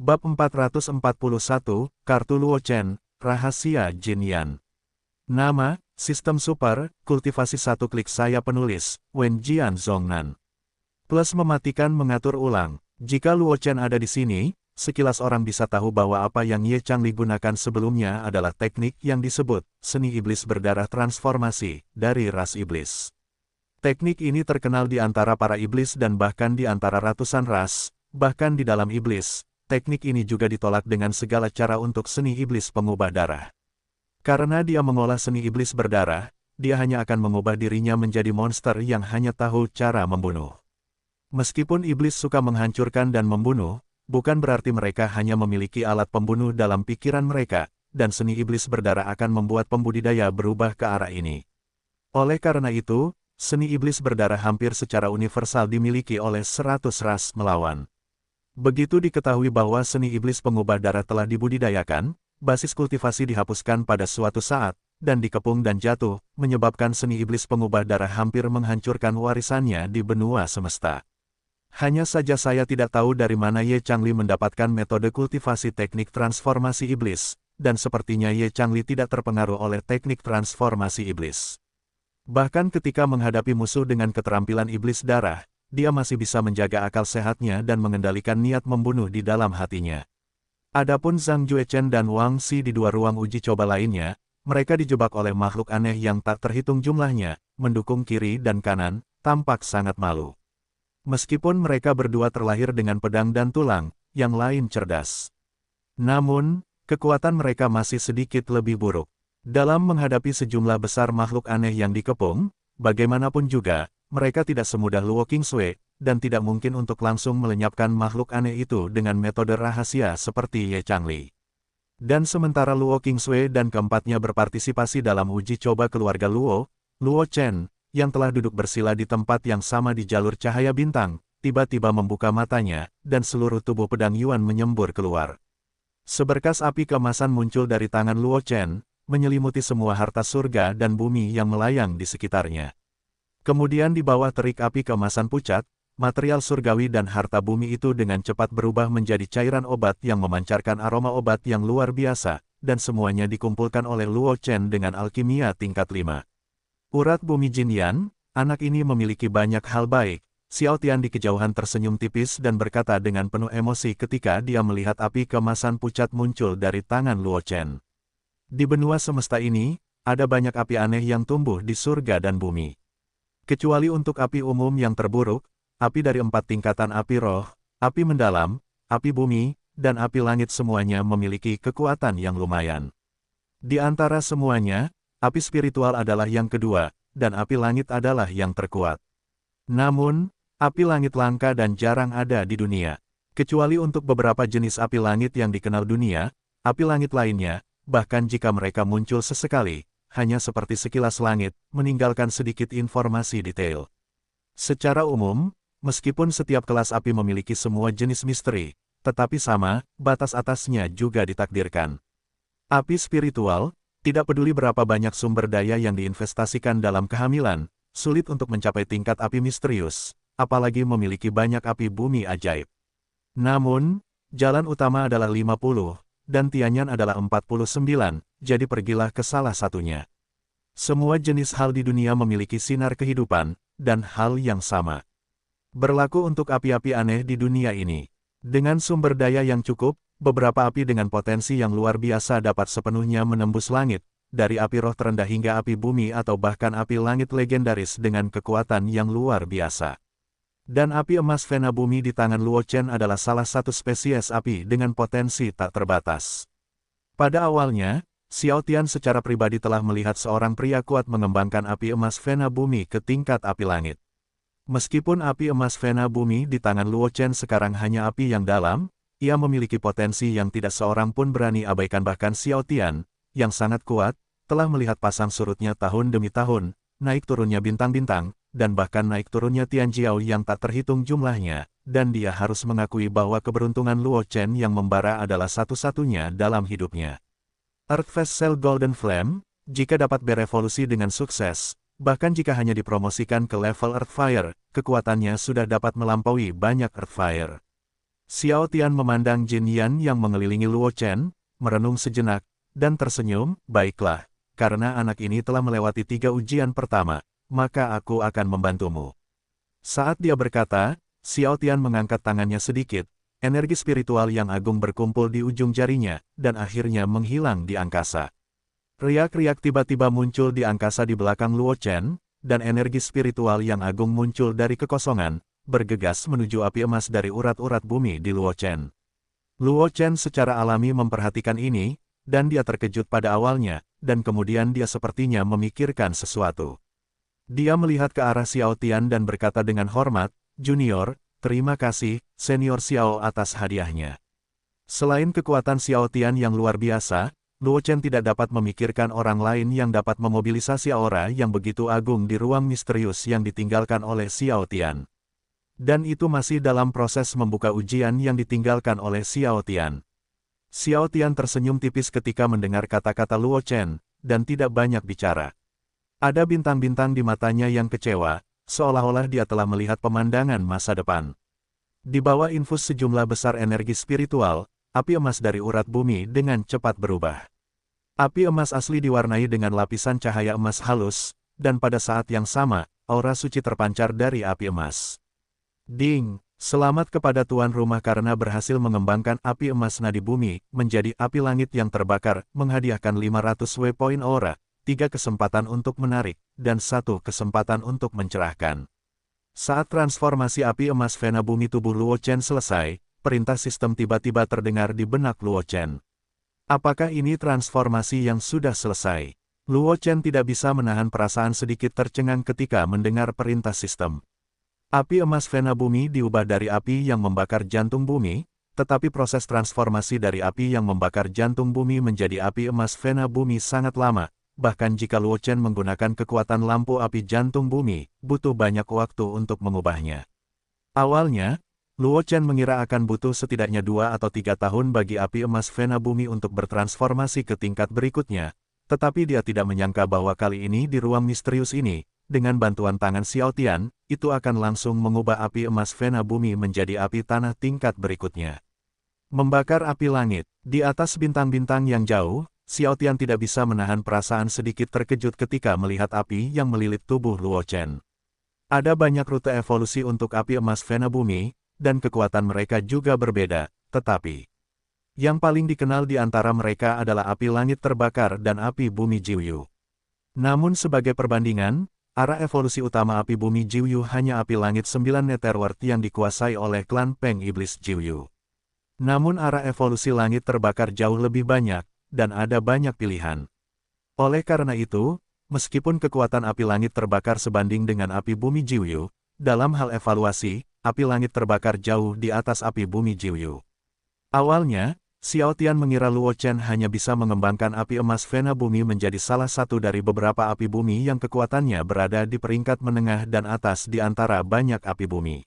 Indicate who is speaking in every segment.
Speaker 1: Bab 441, Kartu Luo Chen, Rahasia Jin Yan. Nama, Sistem Super, Kultivasi 1 klik saya penulis, Wen Jian Zhongnan. Plus mematikan mengatur ulang. Jika Luo Chen ada di sini, sekilas orang bisa tahu bahwa apa yang Ye Changli gunakan sebelumnya adalah teknik yang disebut seni iblis berdarah transformasi dari ras iblis. Teknik ini terkenal di antara para iblis dan bahkan di antara ratusan ras, bahkan di dalam iblis. Teknik ini juga ditolak dengan segala cara untuk seni iblis pengubah darah. Karena dia mengolah seni iblis berdarah, dia hanya akan mengubah dirinya menjadi monster yang hanya tahu cara membunuh. Meskipun iblis suka menghancurkan dan membunuh, bukan berarti mereka hanya memiliki alat pembunuh dalam pikiran mereka, dan seni iblis berdarah akan membuat pembudidaya berubah ke arah ini. Oleh karena itu, seni iblis berdarah hampir secara universal dimiliki oleh 100 ras melawan. Begitu diketahui bahwa seni iblis pengubah darah telah dibudidayakan, basis kultivasi dihapuskan pada suatu saat, dan dikepung dan jatuh, menyebabkan seni iblis pengubah darah hampir menghancurkan warisannya di benua semesta. Hanya saja saya tidak tahu dari mana Ye Changli mendapatkan metode kultivasi teknik transformasi iblis, dan sepertinya Ye Changli tidak terpengaruh oleh teknik transformasi iblis. Bahkan ketika menghadapi musuh dengan keterampilan iblis darah, dia masih bisa menjaga akal sehatnya dan mengendalikan niat membunuh di dalam hatinya. Adapun Zhang Juechen dan Wang Xi di dua ruang uji coba lainnya, mereka dijebak oleh makhluk aneh yang tak terhitung jumlahnya, mendukung kiri dan kanan, tampak sangat malu. Meskipun mereka berdua terlahir dengan pedang dan tulang, yang lain cerdas. Namun, kekuatan mereka masih sedikit lebih buruk. Dalam menghadapi sejumlah besar makhluk aneh yang dikepung, bagaimanapun juga, mereka tidak semudah Luo Qingsui, dan tidak mungkin untuk langsung melenyapkan makhluk aneh itu dengan metode rahasia seperti Ye Changli. Dan sementara Luo Qingsui dan keempatnya berpartisipasi dalam uji coba keluarga Luo, Luo Chen, yang telah duduk bersila di tempat yang sama di jalur cahaya bintang, tiba-tiba membuka matanya, dan seluruh tubuh pedang Yuan menyembur keluar. Seberkas api keemasan muncul dari tangan Luo Chen, menyelimuti semua harta surga dan bumi yang melayang di sekitarnya. Kemudian di bawah terik api keemasan pucat, material surgawi dan harta bumi itu dengan cepat berubah menjadi cairan obat yang memancarkan aroma obat yang luar biasa, dan semuanya dikumpulkan oleh Luo Chen dengan alkimia tingkat 5. Urat bumi Jin Yan, anak ini memiliki banyak hal baik. Xiao Tian di kejauhan tersenyum tipis dan berkata dengan penuh emosi ketika dia melihat api keemasan pucat muncul dari tangan Luo Chen. Di benua semesta ini, ada banyak api aneh yang tumbuh di surga dan bumi. Kecuali untuk api umum yang terburuk, api dari 4 tingkatan api roh, api mendalam, api bumi, dan api langit semuanya memiliki kekuatan yang lumayan. Di antara semuanya, api spiritual adalah yang kedua, dan api langit adalah yang terkuat. Namun, api langit langka dan jarang ada di dunia. Kecuali untuk beberapa jenis api langit yang dikenal dunia, api langit lainnya, bahkan jika mereka muncul sesekali, hanya seperti sekilas langit, meninggalkan sedikit informasi detail. Secara umum, meskipun setiap kelas api memiliki semua jenis misteri, tetapi sama, batas atasnya juga ditakdirkan. Api spiritual, tidak peduli berapa banyak sumber daya yang diinvestasikan dalam kehamilan, sulit untuk mencapai tingkat api misterius, apalagi memiliki banyak api bumi ajaib. Namun, jalan utama adalah 50, dan Tianyan adalah 49, jadi pergilah ke salah satunya. Semua jenis hal di dunia memiliki sinar kehidupan, dan hal yang sama berlaku untuk api-api aneh di dunia ini. Dengan sumber daya yang cukup, beberapa api dengan potensi yang luar biasa dapat sepenuhnya menembus langit, dari api roh terendah hingga api bumi atau bahkan api langit legendaris dengan kekuatan yang luar biasa. Dan api emas Vena bumi di tangan Luo Chen adalah salah satu spesies api dengan potensi tak terbatas. Pada awalnya, Xiao Tian secara pribadi telah melihat seorang pria kuat mengembangkan api emas Vena bumi ke tingkat api langit. Meskipun api emas Vena bumi di tangan Luo Chen sekarang hanya api yang dalam, ia memiliki potensi yang tidak seorang pun berani abaikan. Bahkan Xiao Tian, yang sangat kuat, telah melihat pasang surutnya tahun demi tahun, naik turunnya bintang-bintang, dan bahkan naik turunnya Tianjiao yang tak terhitung jumlahnya, dan dia harus mengakui bahwa keberuntungan Luo Chen yang membara adalah satu-satunya dalam hidupnya. Earth Vessel Golden Flame, jika dapat berevolusi dengan sukses, bahkan jika hanya dipromosikan ke level Earth Fire, kekuatannya sudah dapat melampaui banyak Earth Fire. Xiao Tian memandang Jin Yan yang mengelilingi Luo Chen, merenung sejenak, dan tersenyum, baiklah, karena anak ini telah melewati 3 ujian pertama, maka aku akan membantumu. Saat dia berkata, Xiao Tian mengangkat tangannya sedikit, energi spiritual yang agung berkumpul di ujung jarinya, dan akhirnya menghilang di angkasa. Riak-riak tiba-tiba muncul di angkasa di belakang Luo Chen, dan energi spiritual yang agung muncul dari kekosongan, bergegas menuju api emas dari urat-urat bumi di Luo Chen. Luo Chen secara alami memperhatikan ini, dan dia terkejut pada awalnya, dan kemudian dia sepertinya memikirkan sesuatu. Dia melihat ke arah Xiao Tian dan berkata dengan hormat, "Junior, terima kasih, Senior Xiao atas hadiahnya." Selain kekuatan Xiao Tian yang luar biasa, Luo Chen tidak dapat memikirkan orang lain yang dapat memobilisasi aura yang begitu agung di ruang misterius yang ditinggalkan oleh Xiao Tian. Dan itu masih dalam proses membuka ujian yang ditinggalkan oleh Xiao Tian. Xiao Tian tersenyum tipis ketika mendengar kata-kata Luo Chen, dan tidak banyak bicara. Ada bintang-bintang di matanya yang kecewa, seolah-olah dia telah melihat pemandangan masa depan. Di bawah infus sejumlah besar energi spiritual, api emas dari urat bumi dengan cepat berubah. Api emas asli diwarnai dengan lapisan cahaya emas halus, dan pada saat yang sama, aura suci terpancar dari api emas. Ding, selamat kepada tuan rumah karena berhasil mengembangkan api emas nadi bumi menjadi api langit yang terbakar, menghadiahkan 500 W poin aura, 3 kesempatan untuk menarik, dan 1 kesempatan untuk mencerahkan. Saat transformasi api emas Vena bumi tubuh Luo Chen selesai, perintah sistem tiba-tiba terdengar di benak Luo Chen. Apakah ini transformasi yang sudah selesai? Luo Chen tidak bisa menahan perasaan sedikit tercengang ketika mendengar perintah sistem. Api emas Vena bumi diubah dari api yang membakar jantung bumi, tetapi proses transformasi dari api yang membakar jantung bumi menjadi api emas Vena bumi sangat lama, bahkan jika Luo Chen menggunakan kekuatan lampu api jantung bumi, butuh banyak waktu untuk mengubahnya. Awalnya, Luo Chen mengira akan butuh setidaknya 2 atau 3 tahun bagi api emas Vena bumi untuk bertransformasi ke tingkat berikutnya, tetapi dia tidak menyangka bahwa kali ini di ruang misterius ini, dengan bantuan tangan Xiao Tian, itu akan langsung mengubah api emas Vena bumi menjadi api tanah tingkat berikutnya. Membakar api langit, di atas bintang-bintang yang jauh, Xiao Tian tidak bisa menahan perasaan sedikit terkejut ketika melihat api yang melilit tubuh Luo Chen. Ada banyak rute evolusi untuk api emas Vena bumi, dan kekuatan mereka juga berbeda, tetapi yang paling dikenal di antara mereka adalah api langit terbakar dan api bumi Jiuyu. Namun sebagai perbandingan, arah evolusi utama api bumi Jiuyu hanya api langit 9 Netherworld yang dikuasai oleh klan Peng Iblis Jiuyu. Namun arah evolusi langit terbakar jauh lebih banyak, dan ada banyak pilihan. Oleh karena itu, meskipun kekuatan api langit terbakar sebanding dengan api bumi Jiuyu, dalam hal evaluasi, api langit terbakar jauh di atas api bumi Jiuyu. Awalnya, Xiao Tian mengira Luo Chen hanya bisa mengembangkan api emas Vena bumi menjadi salah satu dari beberapa api bumi yang kekuatannya berada di peringkat menengah dan atas di antara banyak api bumi.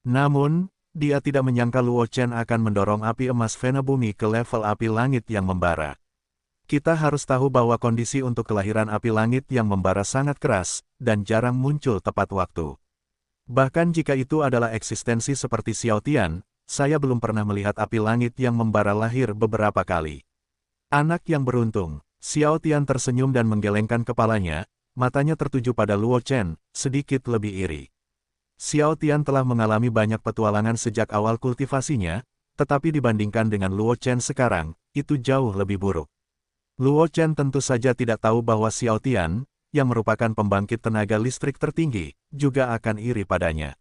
Speaker 1: Namun, dia tidak menyangka Luo Chen akan mendorong api emas Vena bumi ke level api langit yang membara. Kita harus tahu bahwa kondisi untuk kelahiran api langit yang membara sangat keras, dan jarang muncul tepat waktu. Bahkan jika itu adalah eksistensi seperti Xiao Tian, saya belum pernah melihat api langit yang membara lahir beberapa kali. Anak yang beruntung, Xiao Tian tersenyum dan menggelengkan kepalanya, matanya tertuju pada Luo Chen, sedikit lebih iri. Xiao Tian telah mengalami banyak petualangan sejak awal kultivasinya, tetapi dibandingkan dengan Luo Chen sekarang, itu jauh lebih buruk. Luo Chen tentu saja tidak tahu bahwa Xiao Tian, yang merupakan pembangkit tenaga listrik tertinggi, juga akan iri padanya.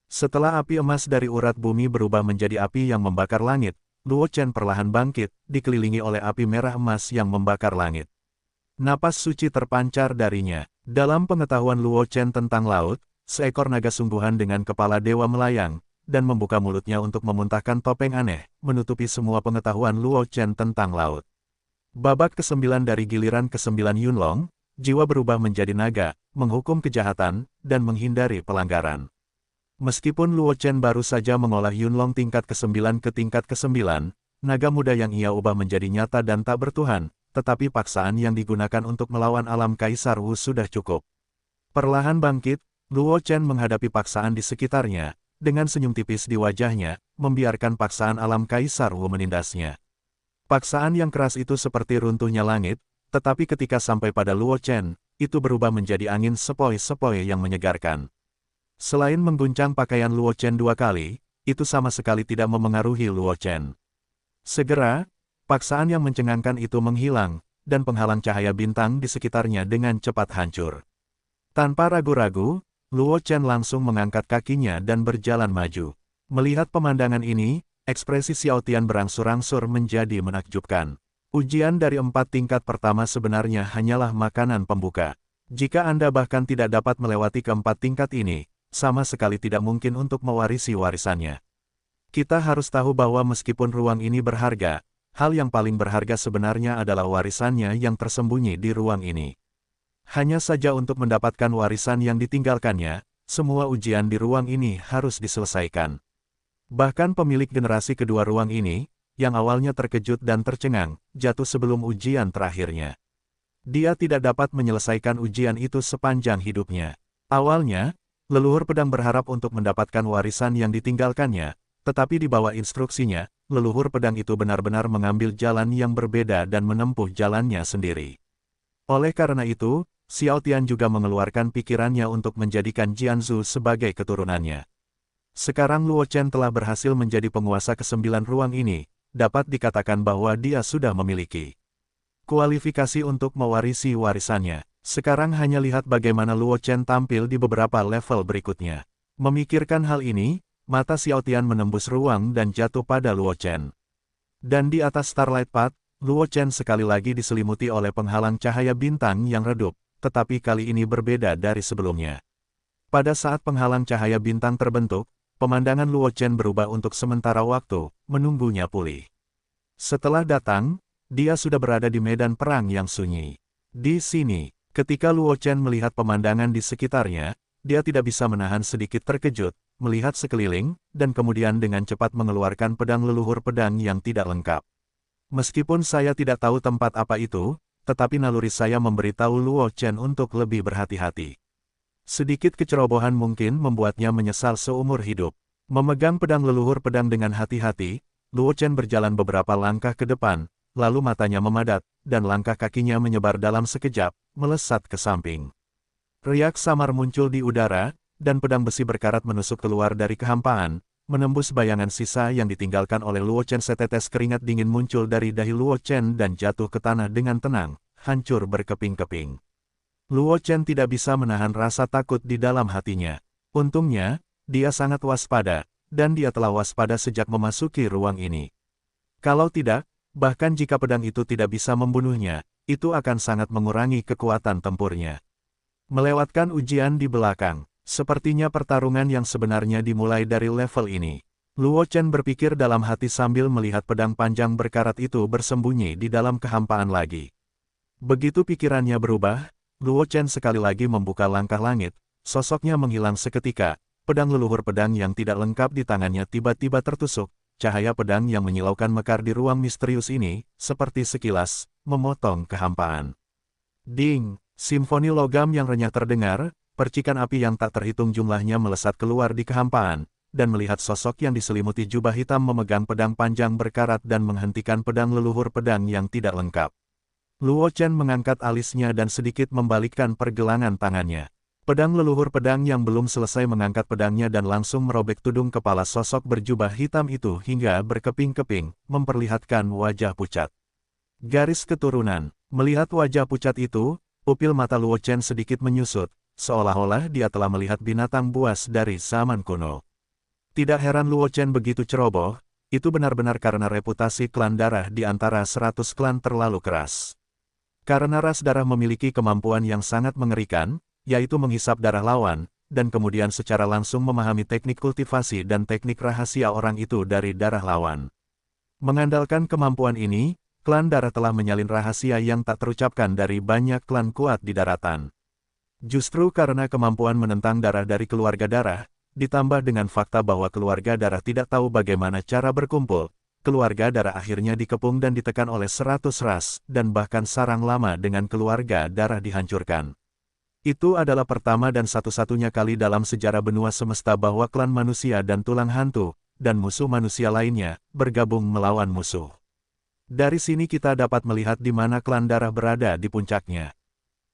Speaker 1: Setelah api emas dari urat bumi berubah menjadi api yang membakar langit, Luo Chen perlahan bangkit, dikelilingi oleh api merah emas yang membakar langit. Napas suci terpancar darinya. Dalam pengetahuan Luo Chen tentang laut, seekor naga sungguhan dengan kepala dewa melayang, dan membuka mulutnya untuk memuntahkan topeng aneh, menutupi semua pengetahuan Luo Chen tentang laut. Babak ke-9 dari giliran ke-9 Yunlong, jiwa berubah menjadi naga, menghukum kejahatan, dan menghindari pelanggaran. Meskipun Luo Chen baru saja mengolah Yunlong tingkat ke-9 ke tingkat ke-9, naga muda yang ia ubah menjadi nyata dan tak bertuhan, tetapi paksaan yang digunakan untuk melawan alam Kaisar Wu sudah cukup. Perlahan bangkit, Luo Chen menghadapi paksaan di sekitarnya, dengan senyum tipis di wajahnya, membiarkan paksaan alam Kaisar Wu menindasnya. Paksaan yang keras itu seperti runtuhnya langit, tetapi ketika sampai pada Luo Chen, itu berubah menjadi angin sepoi-sepoi yang menyegarkan. Selain mengguncang pakaian Luo Chen 2 kali, itu sama sekali tidak memengaruhi Luo Chen. Segera, paksaan yang mencengangkan itu menghilang, dan penghalang cahaya bintang di sekitarnya dengan cepat hancur. Tanpa ragu-ragu, Luo Chen langsung mengangkat kakinya dan berjalan maju. Melihat pemandangan ini, ekspresi Xiao Tian berangsur-angsur menjadi menakjubkan. Ujian dari 4 tingkat pertama sebenarnya hanyalah makanan pembuka. Jika Anda bahkan tidak dapat melewati keempat tingkat ini, sama sekali tidak mungkin untuk mewarisi warisannya. Kita harus tahu bahwa meskipun ruang ini berharga, hal yang paling berharga sebenarnya adalah warisannya yang tersembunyi di ruang ini. Hanya saja untuk mendapatkan warisan yang ditinggalkannya, semua ujian di ruang ini harus diselesaikan. Bahkan pemilik generasi kedua ruang ini, yang awalnya terkejut dan tercengang, jatuh sebelum ujian terakhirnya. Dia tidak dapat menyelesaikan ujian itu sepanjang hidupnya. Awalnya, leluhur pedang berharap untuk mendapatkan warisan yang ditinggalkannya, tetapi di bawah instruksinya, leluhur pedang itu benar-benar mengambil jalan yang berbeda dan menempuh jalannya sendiri. Oleh karena itu, Xiao Tian juga mengeluarkan pikirannya untuk menjadikan Jianzhu sebagai keturunannya. Sekarang Luo Chen telah berhasil menjadi penguasa ke-9 ruang ini, dapat dikatakan bahwa dia sudah memiliki kualifikasi untuk mewarisi warisannya. Sekarang hanya lihat bagaimana Luo Chen tampil di beberapa level berikutnya. Memikirkan hal ini, mata Xiao Tian menembus ruang dan jatuh pada Luo Chen. Dan di atas Starlight Path, Luo Chen sekali lagi diselimuti oleh penghalang cahaya bintang yang redup, tetapi kali ini berbeda dari sebelumnya. Pada saat penghalang cahaya bintang terbentuk, pemandangan Luo Chen berubah untuk sementara waktu, menunggunya pulih. Setelah datang, dia sudah berada di medan perang yang sunyi. Di sini, ketika Luo Chen melihat pemandangan di sekitarnya, dia tidak bisa menahan sedikit terkejut, melihat sekeliling, dan kemudian dengan cepat mengeluarkan pedang leluhur pedang yang tidak lengkap. Meskipun saya tidak tahu tempat apa itu, tetapi naluri saya memberitahu Luo Chen untuk lebih berhati-hati. Sedikit kecerobohan mungkin membuatnya menyesal seumur hidup. Memegang pedang leluhur pedang dengan hati-hati, Luo Chen berjalan beberapa langkah ke depan, lalu matanya memadat, dan langkah kakinya menyebar dalam sekejap, melesat ke samping. Riak samar muncul di udara, dan pedang besi berkarat menusuk keluar dari kehampaan, menembus bayangan sisa yang ditinggalkan oleh Luo Chen. Setetes keringat dingin muncul dari dahi Luo Chen dan jatuh ke tanah dengan tenang, hancur berkeping-keping. Luo Chen tidak bisa menahan rasa takut di dalam hatinya. Untungnya, dia sangat waspada, dan dia telah waspada sejak memasuki ruang ini. Kalau tidak, bahkan jika pedang itu tidak bisa membunuhnya, itu akan sangat mengurangi kekuatan tempurnya. Melewatkan ujian di belakang, sepertinya pertarungan yang sebenarnya dimulai dari level ini. Luo Chen berpikir dalam hati sambil melihat pedang panjang berkarat itu bersembunyi di dalam kehampaan lagi. Begitu pikirannya berubah, Luo Chen sekali lagi membuka langkah langit, sosoknya menghilang seketika, pedang leluhur pedang yang tidak lengkap di tangannya tiba-tiba tertusuk, cahaya pedang yang menyilaukan mekar di ruang misterius ini, seperti sekilas, memotong kehampaan. Ding! Simfoni logam yang renyah terdengar, percikan api yang tak terhitung jumlahnya melesat keluar di kehampaan, dan melihat sosok yang diselimuti jubah hitam memegang pedang panjang berkarat dan menghentikan pedang leluhur pedang yang tidak lengkap. Luo Chen mengangkat alisnya dan sedikit membalikkan pergelangan tangannya. Pedang leluhur pedang yang belum selesai mengangkat pedangnya dan langsung merobek tudung kepala sosok berjubah hitam itu hingga berkeping-keping, memperlihatkan wajah pucat. Garis keturunan. Melihat wajah pucat itu, pupil mata Luo Chen sedikit menyusut, seolah-olah dia telah melihat binatang buas dari zaman kuno. Tidak heran Luo Chen begitu ceroboh, itu benar-benar karena reputasi klan darah di antara 100 klan terlalu keras. Karena ras darah memiliki kemampuan yang sangat mengerikan, yaitu menghisap darah lawan, dan kemudian secara langsung memahami teknik kultivasi dan teknik rahasia orang itu dari darah lawan. Mengandalkan kemampuan ini, klan darah telah menyalin rahasia yang tak terucapkan dari banyak klan kuat di daratan. Justru karena kemampuan menentang darah dari keluarga darah, ditambah dengan fakta bahwa keluarga darah tidak tahu bagaimana cara berkumpul, keluarga darah akhirnya dikepung dan ditekan oleh 100 ras, dan bahkan sarang lama dengan keluarga darah dihancurkan. Itu adalah pertama dan satu-satunya kali dalam sejarah benua semesta bahwa klan manusia dan tulang hantu, dan musuh manusia lainnya, bergabung melawan musuh. Dari sini kita dapat melihat di mana klan darah berada di puncaknya.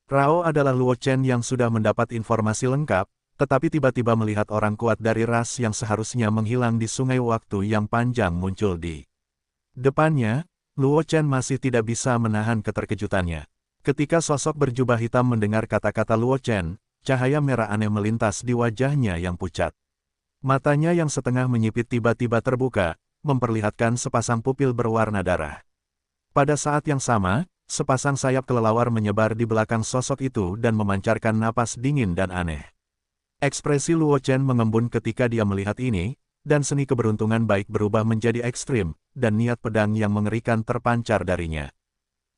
Speaker 1: Rao adalah Luo Chen yang sudah mendapat informasi lengkap, tetapi tiba-tiba melihat orang kuat dari ras yang seharusnya menghilang di sungai waktu yang panjang muncul di depannya. Luo Chen masih tidak bisa menahan keterkejutannya. Ketika sosok berjubah hitam mendengar kata-kata Luo Chen, cahaya merah aneh melintas di wajahnya yang pucat. Matanya yang setengah menyipit tiba-tiba terbuka, memperlihatkan sepasang pupil berwarna darah. Pada saat yang sama, sepasang sayap kelelawar menyebar di belakang sosok itu dan memancarkan napas dingin dan aneh. Ekspresi Luo Chen mengembun ketika dia melihat ini, dan seni keberuntungan baik berubah menjadi ekstrim, dan niat pedang yang mengerikan terpancar darinya.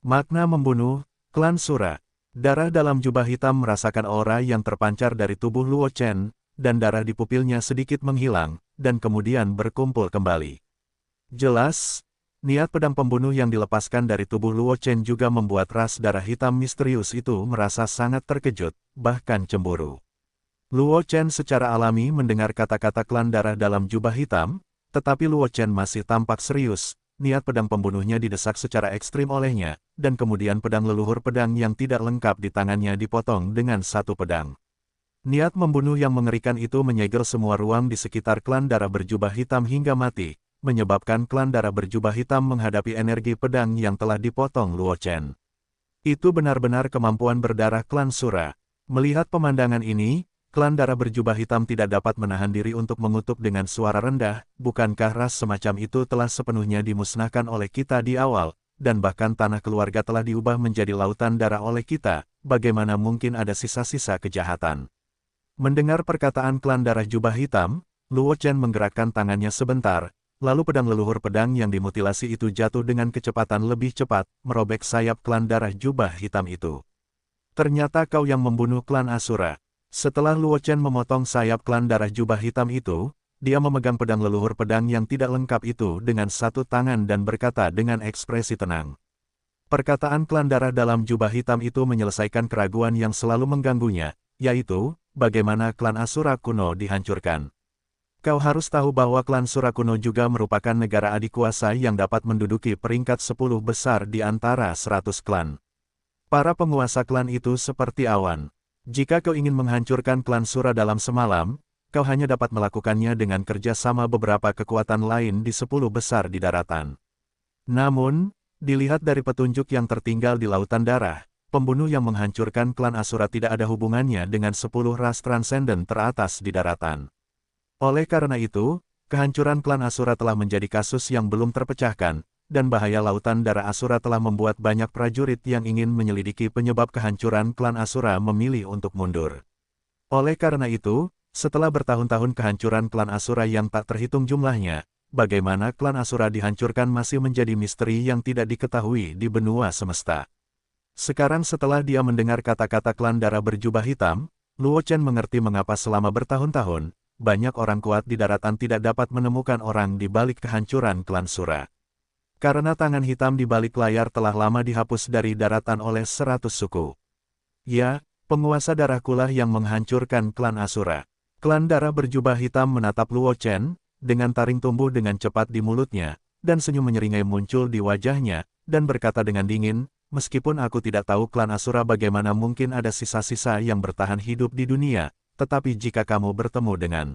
Speaker 1: Makna membunuh. Klan Sura. Darah dalam jubah hitam merasakan aura yang terpancar dari tubuh Luo Chen, dan darah di pupilnya sedikit menghilang, dan kemudian berkumpul kembali. Jelas, niat pedang pembunuh yang dilepaskan dari tubuh Luo Chen juga membuat ras darah hitam misterius itu merasa sangat terkejut, bahkan cemburu. Luo Chen secara alami mendengar kata-kata klan darah dalam jubah hitam, tetapi Luo Chen masih tampak serius. Niat pedang pembunuhnya didesak secara ekstrim olehnya, dan kemudian pedang leluhur pedang yang tidak lengkap di tangannya dipotong dengan satu pedang. Niat membunuh yang mengerikan itu menyegel semua ruang di sekitar klan darah berjubah hitam hingga mati, menyebabkan klan darah berjubah hitam menghadapi energi pedang yang telah dipotong Luo Chen. Itu benar-benar kemampuan berdarah klan Sura. Melihat pemandangan ini, klan darah berjubah hitam tidak dapat menahan diri untuk mengutuk dengan suara rendah, bukankah ras semacam itu telah sepenuhnya dimusnahkan oleh kita di awal, dan bahkan tanah keluarga telah diubah menjadi lautan darah oleh kita, bagaimana mungkin ada sisa-sisa kejahatan? Mendengar perkataan klan darah jubah hitam, Luo Chen menggerakkan tangannya sebentar, lalu pedang leluhur pedang yang dimutilasi itu jatuh dengan kecepatan lebih cepat, merobek sayap klan darah jubah hitam itu. Ternyata kau yang membunuh klan Asura. Setelah Luo Chen memotong sayap klan darah jubah hitam itu, dia memegang pedang leluhur pedang yang tidak lengkap itu dengan satu tangan dan berkata dengan ekspresi tenang. Perkataan klan darah dalam jubah hitam itu menyelesaikan keraguan yang selalu mengganggunya, yaitu, bagaimana klan Asura kuno dihancurkan. Kau harus tahu bahwa klan Sura kuno juga merupakan negara adik kuasa yang dapat menduduki peringkat 10 besar di antara 100 klan. Para penguasa klan itu seperti awan. Jika kau ingin menghancurkan klan Sura dalam semalam, kau hanya dapat melakukannya dengan kerja sama beberapa kekuatan lain di 10 besar di daratan. Namun, dilihat dari petunjuk yang tertinggal di Lautan Darah, pembunuh yang menghancurkan klan Asura tidak ada hubungannya dengan 10 ras transenden teratas di daratan. Oleh karena itu, kehancuran klan Asura telah menjadi kasus yang belum terpecahkan, dan bahaya Lautan Darah Asura telah membuat banyak prajurit yang ingin menyelidiki penyebab kehancuran klan Asura memilih untuk mundur. Oleh karena itu, setelah bertahun-tahun kehancuran klan Asura yang tak terhitung jumlahnya, bagaimana klan Asura dihancurkan masih menjadi misteri yang tidak diketahui di benua semesta. Sekarang setelah dia mendengar kata-kata klan darah berjubah hitam, Luo Chen mengerti mengapa selama bertahun-tahun, banyak orang kuat di daratan tidak dapat menemukan orang di balik kehancuran klan Sura. Karena tangan hitam di balik layar telah lama dihapus dari daratan oleh 100 suku. Ya, penguasa darahkulah yang menghancurkan klan Asura. Klan darah berjubah hitam menatap Luo Chen, dengan taring tumbuh dengan cepat di mulutnya, dan senyum menyeringai muncul di wajahnya, dan berkata dengan dingin, meskipun aku tidak tahu klan Asura bagaimana mungkin ada sisa-sisa yang bertahan hidup di dunia, tetapi jika kamu bertemu dengan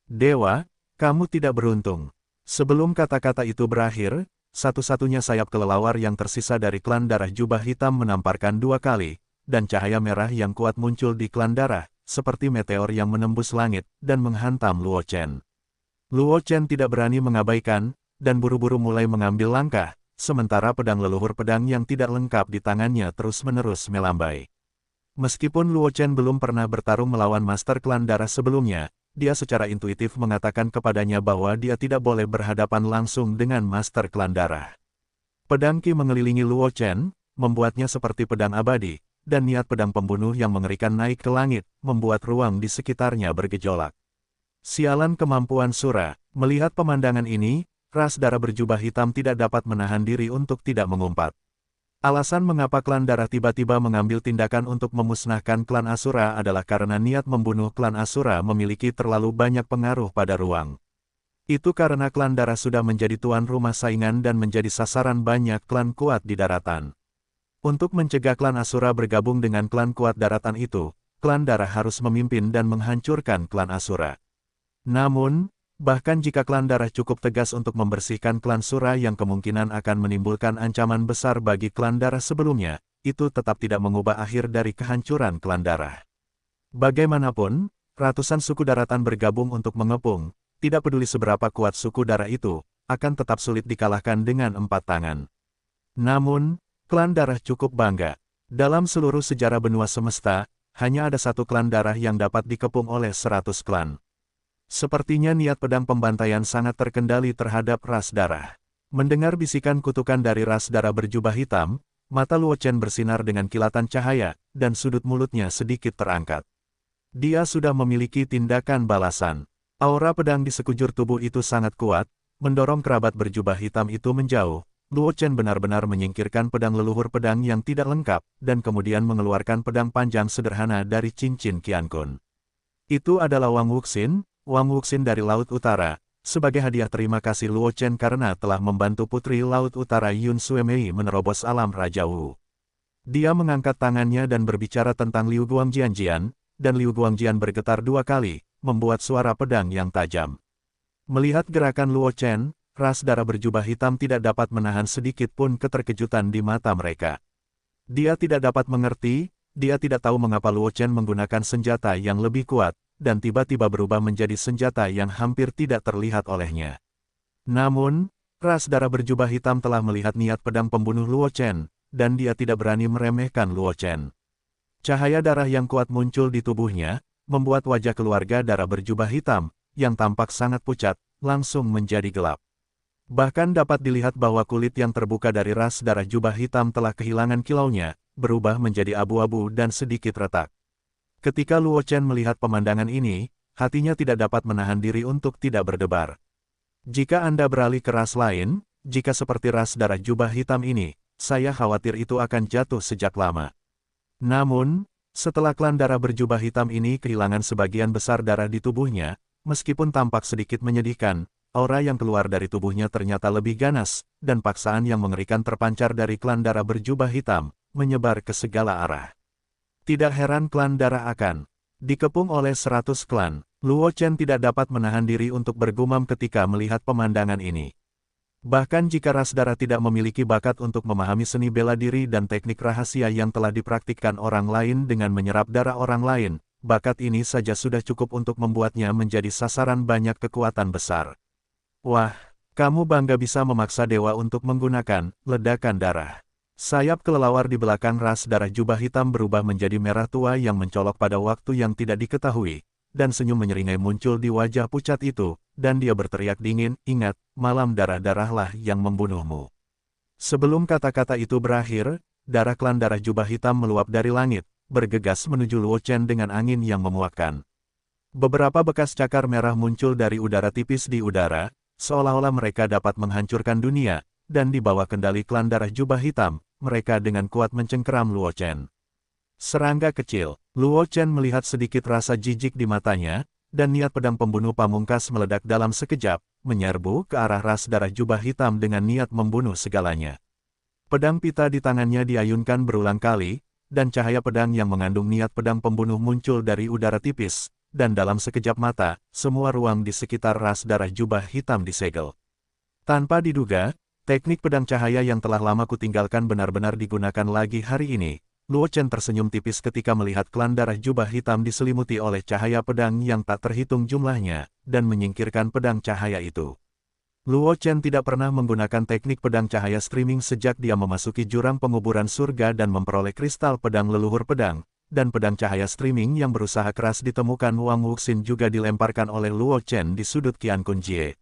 Speaker 1: dewa, kamu tidak beruntung. Sebelum kata-kata itu berakhir, satu-satunya sayap kelelawar yang tersisa dari klan darah jubah hitam menamparkan 2 kali, dan cahaya merah yang kuat muncul di klan darah, seperti meteor yang menembus langit, dan menghantam Luo Chen. Luo Chen tidak berani mengabaikan, dan buru-buru mulai mengambil langkah, sementara pedang leluhur pedang yang tidak lengkap di tangannya terus-menerus melambai. Meskipun Luo Chen belum pernah bertarung melawan master klan darah sebelumnya, dia secara intuitif mengatakan kepadanya bahwa dia tidak boleh berhadapan langsung dengan master klan darah. Pedang Qi mengelilingi Luo Chen, membuatnya seperti pedang abadi, dan niat pedang pembunuh yang mengerikan naik ke langit, membuat ruang di sekitarnya bergejolak. Sialan kemampuan Sura. Melihat pemandangan ini, ras darah berjubah hitam tidak dapat menahan diri untuk tidak mengumpat. Alasan mengapa klan darah tiba-tiba mengambil tindakan untuk memusnahkan klan Asura adalah karena niat membunuh klan Asura memiliki terlalu banyak pengaruh pada ruang. Itu karena klan darah sudah menjadi tuan rumah saingan dan menjadi sasaran banyak klan kuat di daratan. Untuk mencegah klan Asura bergabung dengan klan kuat daratan itu, klan darah harus memimpin dan menghancurkan klan Asura. Namun, bahkan jika klan darah cukup tegas untuk membersihkan klan Sura yang kemungkinan akan menimbulkan ancaman besar bagi klan darah sebelumnya, itu tetap tidak mengubah akhir dari kehancuran klan darah. Bagaimanapun, ratusan suku daratan bergabung untuk mengepung, tidak peduli seberapa kuat suku darah itu, akan tetap sulit dikalahkan dengan 4 tangan. Namun, klan darah cukup bangga. Dalam seluruh sejarah benua semesta, hanya ada satu klan darah yang dapat dikepung oleh 100 klan. Sepertinya niat pedang pembantaian sangat terkendali terhadap ras darah. Mendengar bisikan kutukan dari ras darah berjubah hitam, mata Luo Chen bersinar dengan kilatan cahaya, dan sudut mulutnya sedikit terangkat. Dia sudah memiliki tindakan balasan. Aura pedang di sekujur tubuh itu sangat kuat, mendorong kerabat berjubah hitam itu menjauh. Luo Chen benar-benar menyingkirkan pedang leluhur pedang yang tidak lengkap, dan kemudian mengeluarkan pedang panjang sederhana dari cincin Qian Kun. Itu adalah Wang Wuxin dari Laut Utara, sebagai hadiah terima kasih Luo Chen karena telah membantu Putri Laut Utara Yun Suemei menerobos alam Raja Wu. Dia mengangkat tangannya dan berbicara tentang Liu Guangjian, dan Liu Guangjian bergetar 2 kali, membuat suara pedang yang tajam. Melihat gerakan Luo Chen, ras darah berjubah hitam tidak dapat menahan sedikit pun keterkejutan di mata mereka. Dia tidak dapat mengerti, dia tidak tahu mengapa Luo Chen menggunakan senjata yang lebih kuat, dan tiba-tiba berubah menjadi senjata yang hampir tidak terlihat olehnya. Namun, ras darah berjubah hitam telah melihat niat pedang pembunuh Luo Chen, dan dia tidak berani meremehkan Luo Chen. Cahaya darah yang kuat muncul di tubuhnya, membuat wajah keluarga darah berjubah hitam, yang tampak sangat pucat, langsung menjadi gelap. Bahkan dapat dilihat bahwa kulit yang terbuka dari ras darah jubah hitam telah kehilangan kilaunya, berubah menjadi abu-abu dan sedikit retak. Ketika Luo Chen melihat pemandangan ini, hatinya tidak dapat menahan diri untuk tidak berdebar. Jika Anda beralih ke ras lain, jika seperti ras darah jubah hitam ini, saya khawatir itu akan jatuh sejak lama. Namun, setelah klan darah berjubah hitam ini kehilangan sebagian besar darah di tubuhnya, meskipun tampak sedikit menyedihkan, aura yang keluar dari tubuhnya ternyata lebih ganas, dan paksaan yang mengerikan terpancar dari klan darah berjubah hitam, menyebar ke segala arah. Tidak heran klan darah akan dikepung oleh 100 klan. Luo Chen tidak dapat menahan diri untuk bergumam ketika melihat pemandangan ini. Bahkan jika ras darah tidak memiliki bakat untuk memahami seni bela diri dan teknik rahasia yang telah dipraktikkan orang lain dengan menyerap darah orang lain, bakat ini saja sudah cukup untuk membuatnya menjadi sasaran banyak kekuatan besar. Wah, kamu bangga bisa memaksa dewa untuk menggunakan ledakan darah. Sayap kelelawar di belakang ras darah jubah hitam berubah menjadi merah tua yang mencolok pada waktu yang tidak diketahui, dan senyum menyeringai muncul di wajah pucat itu, dan dia berteriak dingin, "Ingat, malam darah-darahlah yang membunuhmu." Sebelum kata-kata itu berakhir, darah klan darah jubah hitam meluap dari langit, bergegas menuju Luo Chen dengan angin yang memuakkan. Beberapa bekas cakar merah muncul dari udara tipis di udara, seolah-olah mereka dapat menghancurkan dunia, dan di bawah kendali klan darah jubah hitam, mereka dengan kuat mencengkeram Luo Chen. Serangga kecil, Luo Chen melihat sedikit rasa jijik di matanya, dan niat pedang pembunuh pamungkas meledak dalam sekejap, menyerbu ke arah ras darah jubah hitam dengan niat membunuh segalanya. Pedang pita di tangannya diayunkan berulang kali, dan cahaya pedang yang mengandung niat pedang pembunuh muncul dari udara tipis, dan dalam sekejap mata, semua ruang di sekitar ras darah jubah hitam disegel. Tanpa diduga, teknik pedang cahaya yang telah lama kutinggalkan benar-benar digunakan lagi hari ini. Luo Chen tersenyum tipis ketika melihat klan darah jubah hitam diselimuti oleh cahaya pedang yang tak terhitung jumlahnya, dan menyingkirkan pedang cahaya itu. Luo Chen tidak pernah menggunakan teknik pedang cahaya streaming sejak dia memasuki jurang penguburan surga dan memperoleh kristal pedang leluhur pedang, dan pedang cahaya streaming yang berusaha keras ditemukan Wang Wuxin juga dilemparkan oleh Luo Chen di sudut Qian Kun Jie.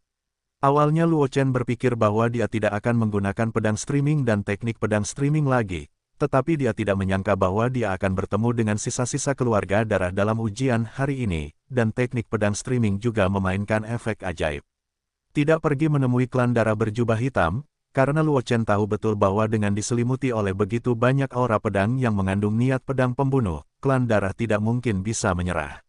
Speaker 1: Awalnya Luo Chen berpikir bahwa dia tidak akan menggunakan pedang streaming dan teknik pedang streaming lagi, tetapi dia tidak menyangka bahwa dia akan bertemu dengan sisa-sisa keluarga darah dalam ujian hari ini, dan teknik pedang streaming juga memainkan efek ajaib. Tidak pergi menemui klan darah berjubah hitam, karena Luo Chen tahu betul bahwa dengan diselimuti oleh begitu banyak aura pedang yang mengandung niat pedang pembunuh, klan darah tidak mungkin bisa menyerah.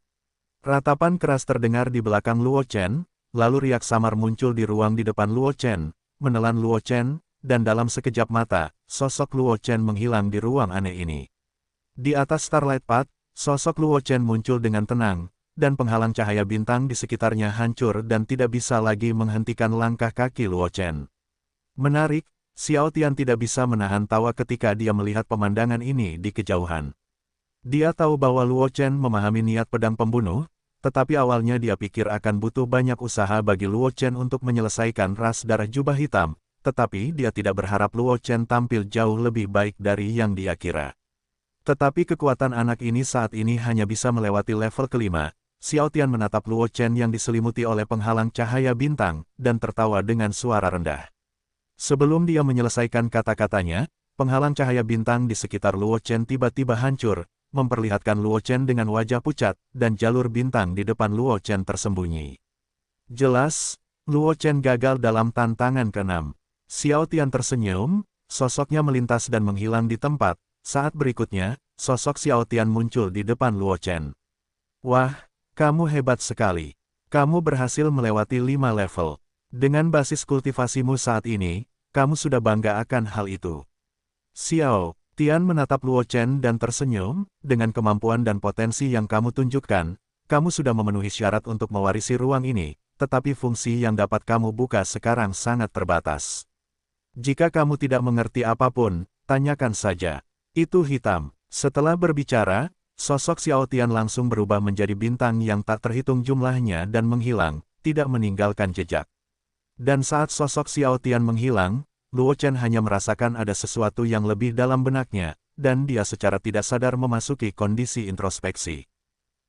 Speaker 1: Ratapan keras terdengar di belakang Luo Chen, lalu riak samar muncul di ruang di depan Luo Chen, menelan Luo Chen, dan dalam sekejap mata, sosok Luo Chen menghilang di ruang aneh ini. Di atas Starlight Path, sosok Luo Chen muncul dengan tenang, dan penghalang cahaya bintang di sekitarnya hancur dan tidak bisa lagi menghentikan langkah kaki Luo Chen. Menarik, Xiao Tian tidak bisa menahan tawa ketika dia melihat pemandangan ini di kejauhan. Dia tahu bahwa Luo Chen memahami niat pedang pembunuh, tetapi awalnya dia pikir akan butuh banyak usaha bagi Luo Chen untuk menyelesaikan ras darah jubah hitam, tetapi dia tidak berharap Luo Chen tampil jauh lebih baik dari yang dia kira. Tetapi kekuatan anak ini saat ini hanya bisa melewati level kelima. Xiao Tian menatap Luo Chen yang diselimuti oleh penghalang cahaya bintang, dan tertawa dengan suara rendah. Sebelum dia menyelesaikan kata-katanya, penghalang cahaya bintang di sekitar Luo Chen tiba-tiba hancur, memperlihatkan Luo Chen dengan wajah pucat, dan jalur bintang di depan Luo Chen tersembunyi. Jelas, Luo Chen gagal dalam tantangan ke-6. Xiao Tian tersenyum, sosoknya melintas dan menghilang di tempat. Saat berikutnya, sosok Xiao Tian muncul di depan Luo Chen. Wah, kamu hebat sekali. Kamu berhasil melewati 5 level. Dengan basis kultivasimu saat ini, kamu sudah bangga akan hal itu. Xiao Tian menatap Luo Chen dan tersenyum, dengan kemampuan dan potensi yang kamu tunjukkan, kamu sudah memenuhi syarat untuk mewarisi ruang ini, tetapi fungsi yang dapat kamu buka sekarang sangat terbatas. Jika kamu tidak mengerti apapun, tanyakan saja. Itu hitam. Setelah berbicara, sosok Xiao Tian langsung berubah menjadi bintang yang tak terhitung jumlahnya dan menghilang, tidak meninggalkan jejak. Dan saat sosok Xiao Tian menghilang, Luo Chen hanya merasakan ada sesuatu yang lebih dalam benaknya, dan dia secara tidak sadar memasuki kondisi introspeksi.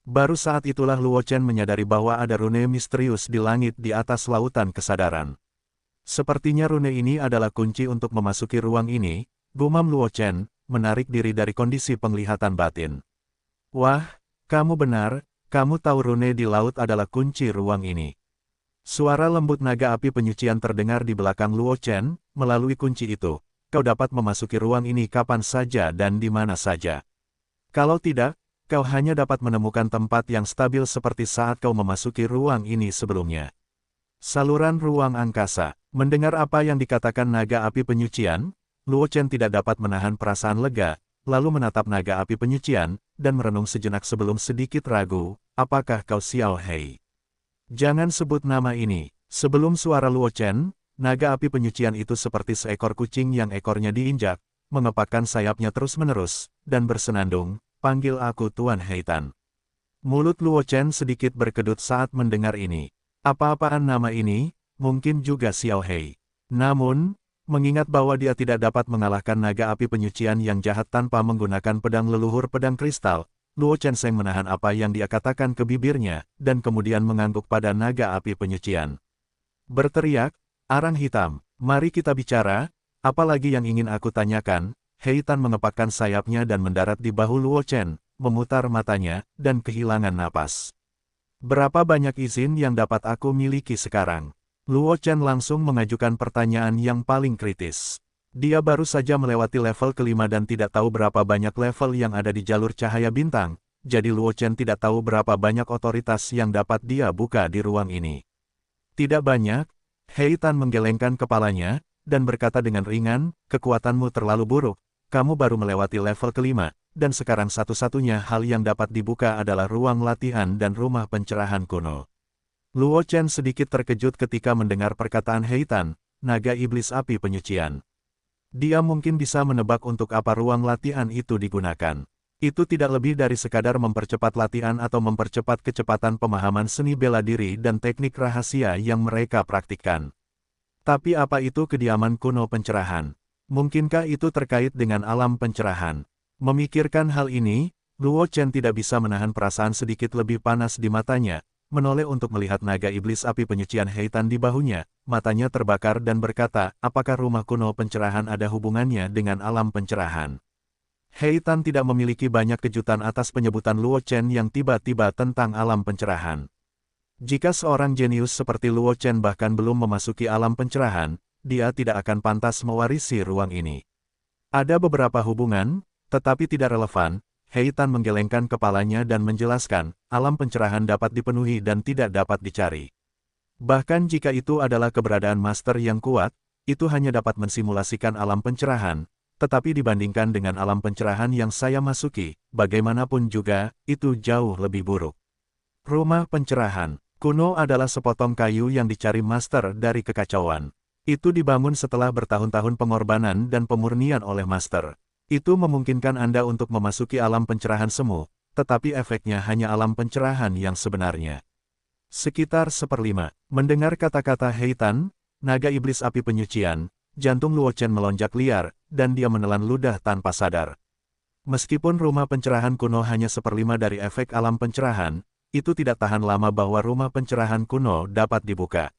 Speaker 1: Baru saat itulah Luo Chen menyadari bahwa ada rune misterius di langit di atas lautan kesadaran. Sepertinya rune ini adalah kunci untuk memasuki ruang ini, gumam Luo Chen, menarik diri dari kondisi penglihatan batin. Wah, kamu benar, kamu tahu rune di laut adalah kunci ruang ini. Suara lembut naga api penyucian terdengar di belakang Luo Chen, melalui kunci itu, kau dapat memasuki ruang ini kapan saja dan di mana saja. Kalau tidak, kau hanya dapat menemukan tempat yang stabil seperti saat kau memasuki ruang ini sebelumnya. Saluran ruang angkasa. Mendengar apa yang dikatakan naga api penyucian, Luo Chen tidak dapat menahan perasaan lega, lalu menatap naga api penyucian, dan merenung sejenak sebelum sedikit ragu, apakah kau Xiao Hei? Jangan sebut nama ini. Sebelum suara Luo Chen, naga api penyucian itu seperti seekor kucing yang ekornya diinjak, mengepakkan sayapnya terus-menerus, dan bersenandung, panggil aku Tuan Heitan. Mulut Luo Chen sedikit berkedut saat mendengar ini. Apa-apaan nama ini, mungkin juga Xiao Hei. Namun, mengingat bahwa dia tidak dapat mengalahkan naga api penyucian yang jahat tanpa menggunakan pedang leluhur pedang kristal, Luo Chen Sheng menahan apa yang dia katakan ke bibirnya, dan kemudian mengangguk pada naga api penyucian. Berteriak, arang hitam, mari kita bicara, apalagi yang ingin aku tanyakan. Heitan mengepakkan sayapnya dan mendarat di bahu Luo Chen, memutar matanya, dan kehilangan napas. Berapa banyak izin yang dapat aku miliki sekarang? Luo Chen langsung mengajukan pertanyaan yang paling kritis. Dia baru saja melewati level kelima dan tidak tahu berapa banyak level yang ada di jalur cahaya bintang, jadi Luo Chen tidak tahu berapa banyak otoritas yang dapat dia buka di ruang ini. Tidak banyak, Heitan menggelengkan kepalanya, dan berkata dengan ringan, kekuatanmu terlalu buruk, kamu baru melewati level kelima, dan sekarang satu-satunya hal yang dapat dibuka adalah ruang latihan dan rumah pencerahan kuno. Luo Chen sedikit terkejut ketika mendengar perkataan Heitan, naga iblis api penyucian. Dia mungkin bisa menebak untuk apa ruang latihan itu digunakan. Itu tidak lebih dari sekadar mempercepat latihan atau mempercepat kecepatan pemahaman seni bela diri dan teknik rahasia yang mereka praktikkan. Tapi apa itu kediaman kuno pencerahan? Mungkinkah itu terkait dengan alam pencerahan? Memikirkan hal ini, Luo Chen tidak bisa menahan perasaan sedikit lebih panas di matanya, menoleh untuk melihat naga iblis api penyucian Heitan di bahunya, matanya terbakar dan berkata, apakah rumah kuno pencerahan ada hubungannya dengan alam pencerahan? Heitan tidak memiliki banyak kejutan atas penyebutan Luo Chen yang tiba-tiba tentang alam pencerahan. Jika seorang jenius seperti Luo Chen bahkan belum memasuki alam pencerahan, dia tidak akan pantas mewarisi ruang ini. Ada beberapa hubungan, tetapi tidak relevan. Heitan menggelengkan kepalanya dan menjelaskan, alam pencerahan dapat dipenuhi dan tidak dapat dicari. Bahkan jika itu adalah keberadaan master yang kuat, itu hanya dapat mensimulasikan alam pencerahan, tetapi dibandingkan dengan alam pencerahan yang saya masuki, bagaimanapun juga, itu jauh lebih buruk. Rumah pencerahan kuno adalah sepotong kayu yang dicari master dari kekacauan. Itu dibangun setelah bertahun-tahun pengorbanan dan pemurnian oleh master. Itu memungkinkan Anda untuk memasuki alam pencerahan semu, tetapi efeknya hanya alam pencerahan yang sebenarnya. Sekitar 1/5. Mendengar kata-kata Heitan, naga iblis api penyucian, jantung Luo Chen melonjak liar, dan dia menelan ludah tanpa sadar. Meskipun rumah pencerahan kuno hanya 1/5 dari efek alam pencerahan, itu tidak tahan lama bahwa rumah pencerahan kuno dapat dibuka.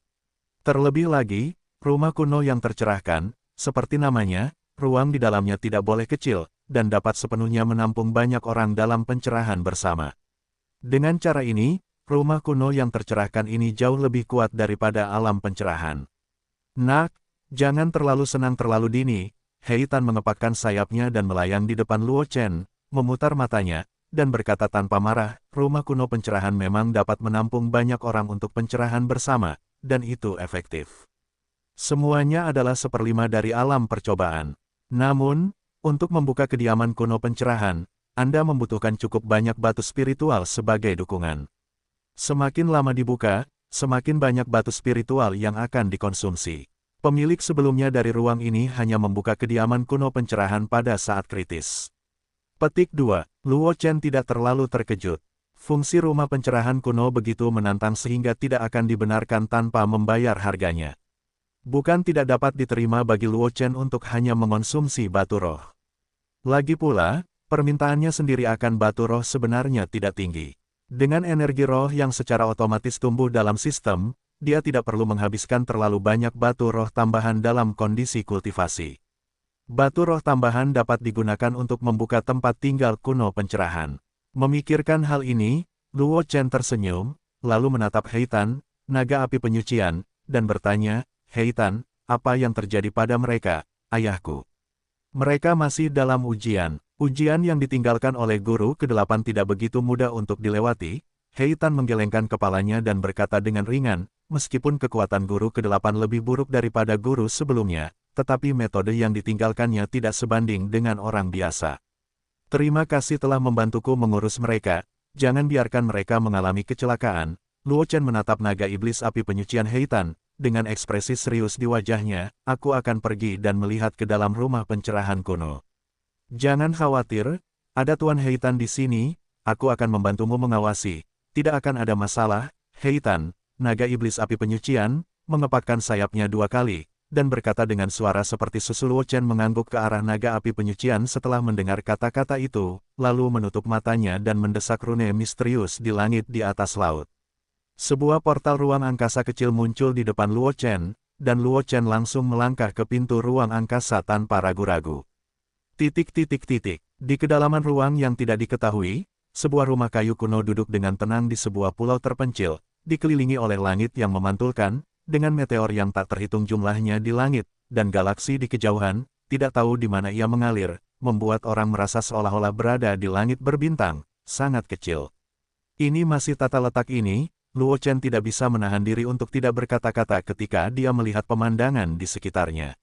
Speaker 1: Terlebih lagi, rumah kuno yang tercerahkan, seperti namanya, ruang di dalamnya tidak boleh kecil, dan dapat sepenuhnya menampung banyak orang dalam pencerahan bersama. Dengan cara ini, rumah kuno yang tercerahkan ini jauh lebih kuat daripada alam pencerahan. Nak, jangan terlalu senang terlalu dini. Heitan mengepakkan sayapnya dan melayang di depan Luo Chen, memutar matanya, dan berkata tanpa marah, rumah kuno pencerahan memang dapat menampung banyak orang untuk pencerahan bersama, dan itu efektif. Semuanya adalah 1/5 dari alam percobaan. Namun, untuk membuka kediaman kuno pencerahan, Anda membutuhkan cukup banyak batu spiritual sebagai dukungan. Semakin lama dibuka, semakin banyak batu spiritual yang akan dikonsumsi. Pemilik sebelumnya dari ruang ini hanya membuka kediaman kuno pencerahan pada saat kritis. Petik 2. Luo Chen tidak terlalu terkejut. Fungsi rumah pencerahan kuno begitu menantang sehingga tidak akan dibenarkan tanpa membayar harganya. Bukan tidak dapat diterima bagi Luo Chen untuk hanya mengonsumsi batu roh. Lagi pula, permintaannya sendiri akan batu roh sebenarnya tidak tinggi. Dengan energi roh yang secara otomatis tumbuh dalam sistem, dia tidak perlu menghabiskan terlalu banyak batu roh tambahan dalam kondisi kultivasi. Batu roh tambahan dapat digunakan untuk membuka tempat tinggal kuno pencerahan. Memikirkan hal ini, Luo Chen tersenyum, lalu menatap Heitan, naga api penyucian, dan bertanya, Heitan, apa yang terjadi pada mereka, ayahku? Mereka masih dalam ujian. Ujian yang ditinggalkan oleh guru ke-8 tidak begitu mudah untuk dilewati. Heitan menggelengkan kepalanya dan berkata dengan ringan, meskipun kekuatan guru ke-8 lebih buruk daripada guru sebelumnya, tetapi metode yang ditinggalkannya tidak sebanding dengan orang biasa. Terima kasih telah membantuku mengurus mereka, jangan biarkan mereka mengalami kecelakaan. Luo Chen menatap naga iblis api penyucian Heitan, dengan ekspresi serius di wajahnya, aku akan pergi dan melihat ke dalam rumah pencerahan kuno. Jangan khawatir, ada Tuan Heitan di sini, aku akan membantumu mengawasi, tidak akan ada masalah. Heitan, naga iblis api penyucian, mengepakkan sayapnya 2 kali, dan berkata dengan suara seperti susu. Luo Chen mengangguk ke arah naga api penyucian setelah mendengar kata-kata itu, lalu menutup matanya dan mendesak rune misterius di langit di atas laut. Sebuah portal ruang angkasa kecil muncul di depan Luo Chen, dan Luo Chen langsung melangkah ke pintu ruang angkasa tanpa ragu-ragu. Di kedalaman ruang yang tidak diketahui, sebuah rumah kayu kuno duduk dengan tenang di sebuah pulau terpencil, dikelilingi oleh langit yang memantulkan, dengan meteor yang tak terhitung jumlahnya di langit, dan galaksi di kejauhan, tidak tahu di mana ia mengalir, membuat orang merasa seolah-olah berada di langit berbintang, sangat kecil. Ini masih tata letak ini, Luo Chen tidak bisa menahan diri untuk tidak berkata-kata ketika dia melihat pemandangan di sekitarnya.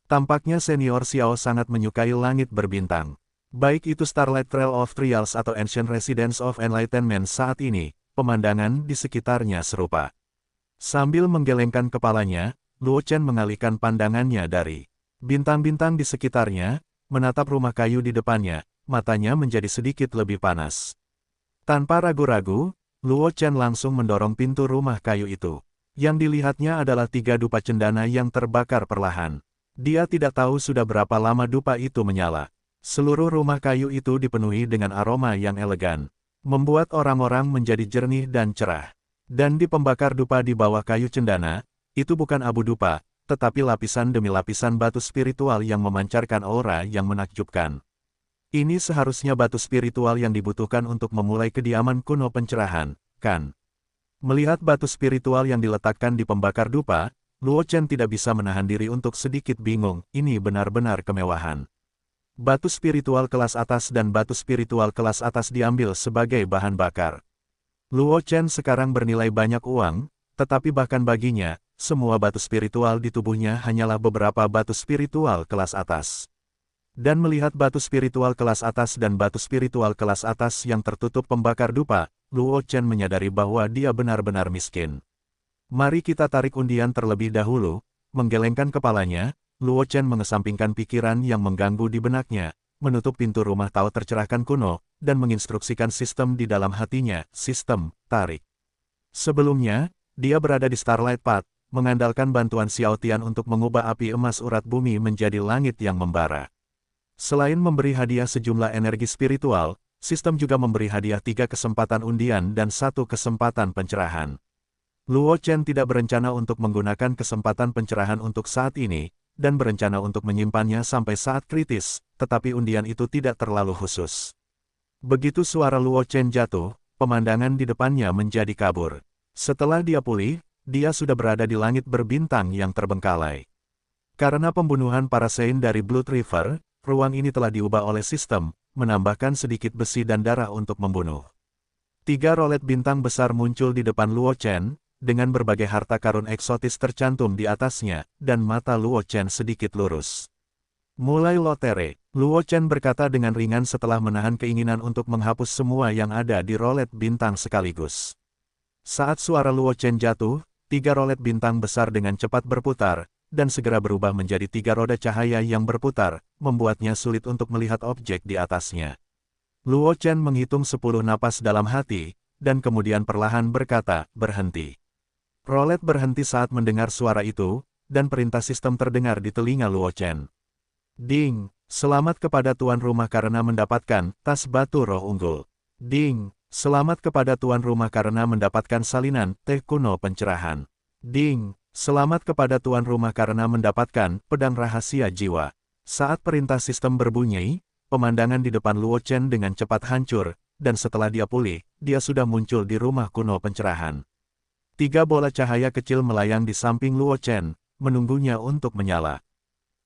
Speaker 1: Tampaknya senior Xiao sangat menyukai langit berbintang. Baik itu Starlight Trail of Trials atau Ancient Residence of Enlightenment saat ini, pemandangan di sekitarnya serupa. Sambil menggelengkan kepalanya, Luo Chen mengalihkan pandangannya dari bintang-bintang di sekitarnya, menatap rumah kayu di depannya, matanya menjadi sedikit lebih panas. Tanpa ragu-ragu, Luo Chen langsung mendorong pintu rumah kayu itu. Yang dilihatnya adalah 3 dupa cendana yang terbakar perlahan. Dia tidak tahu sudah berapa lama dupa itu menyala. Seluruh rumah kayu itu dipenuhi dengan aroma yang elegan, membuat orang-orang menjadi jernih dan cerah. Dan di pembakar dupa di bawah kayu cendana, itu bukan abu dupa, tetapi lapisan demi lapisan batu spiritual yang memancarkan aura yang menakjubkan. Ini seharusnya batu spiritual yang dibutuhkan untuk memulai kediaman kuno pencerahan, kan? Melihat batu spiritual yang diletakkan di pembakar dupa, Luo Chen tidak bisa menahan diri untuk sedikit bingung, ini benar-benar kemewahan. Batu spiritual kelas atas dan batu spiritual kelas atas diambil sebagai bahan bakar. Luo Chen sekarang bernilai banyak uang, tetapi bahkan baginya, semua batu spiritual di tubuhnya hanyalah beberapa batu spiritual kelas atas. Dan melihat batu spiritual kelas atas dan batu spiritual kelas atas yang tertutup pembakar dupa, Luo Chen menyadari bahwa dia benar-benar miskin. Mari kita tarik undian terlebih dahulu. Menggelengkan kepalanya, Luo Chen mengesampingkan pikiran yang mengganggu di benaknya, menutup pintu rumah Tao tercerahkan kuno, dan menginstruksikan sistem di dalam hatinya, sistem tarik. Sebelumnya, dia berada di Starlight Path, mengandalkan bantuan Xiao Tian untuk mengubah api emas urat bumi menjadi langit yang membara. Selain memberi hadiah sejumlah energi spiritual, sistem juga memberi hadiah 3 kesempatan undian dan 1 kesempatan pencerahan. Luo Chen tidak berencana untuk menggunakan kesempatan pencerahan untuk saat ini, dan berencana untuk menyimpannya sampai saat kritis, tetapi undian itu tidak terlalu khusus. Begitu suara Luo Chen jatuh, pemandangan di depannya menjadi kabur. Setelah dia pulih, dia sudah berada di langit berbintang yang terbengkalai. Karena pembunuhan para Saint dari Blood River, ruang ini telah diubah oleh sistem, menambahkan sedikit besi dan darah untuk membunuh. 3 rolet bintang besar muncul di depan Luo Chen, dengan berbagai harta karun eksotis tercantum di atasnya, dan mata Luo Chen sedikit lurus. Mulai lotere, Luo Chen berkata dengan ringan setelah menahan keinginan untuk menghapus semua yang ada di rolet bintang sekaligus. Saat suara Luo Chen jatuh, 3 rolet bintang besar dengan cepat berputar, dan segera berubah menjadi 3 roda cahaya yang berputar, membuatnya sulit untuk melihat objek di atasnya. Luo Chen menghitung 10 napas dalam hati, dan kemudian perlahan berkata, berhenti. Rolet berhenti saat mendengar suara itu, dan perintah sistem terdengar di telinga Luo Chen. Ding, selamat kepada tuan rumah karena mendapatkan tas batu roh unggul. Ding, selamat kepada tuan rumah karena mendapatkan salinan teh kuno pencerahan. Ding, selamat kepada tuan rumah karena mendapatkan pedang rahasia jiwa. Saat perintah sistem berbunyi, pemandangan di depan Luo Chen dengan cepat hancur, dan setelah dia pulih, dia sudah muncul di rumah kuno pencerahan. 3 bola cahaya kecil melayang di samping Luo Chen, menunggunya untuk menyala.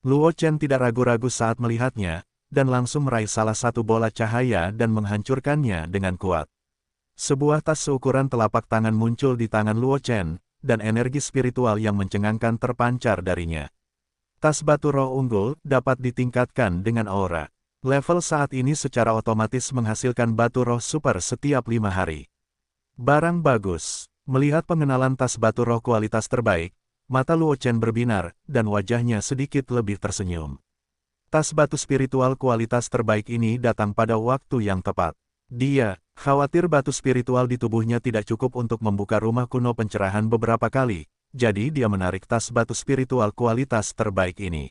Speaker 1: Luo Chen tidak ragu-ragu saat melihatnya, dan langsung meraih salah satu bola cahaya dan menghancurkannya dengan kuat. Sebuah tas seukuran telapak tangan muncul di tangan Luo Chen, dan energi spiritual yang mencengangkan terpancar darinya. Tas batu roh unggul dapat ditingkatkan dengan aura. Level saat ini secara otomatis menghasilkan batu roh super setiap 5 hari. Barang bagus. Melihat pengenalan tas batu roh kualitas terbaik, mata Luo Chen berbinar, dan wajahnya sedikit lebih tersenyum. Tas batu spiritual kualitas terbaik ini datang pada waktu yang tepat. Dia khawatir batu spiritual di tubuhnya tidak cukup untuk membuka rumah kuno pencerahan beberapa kali, jadi dia menarik tas batu spiritual kualitas terbaik ini.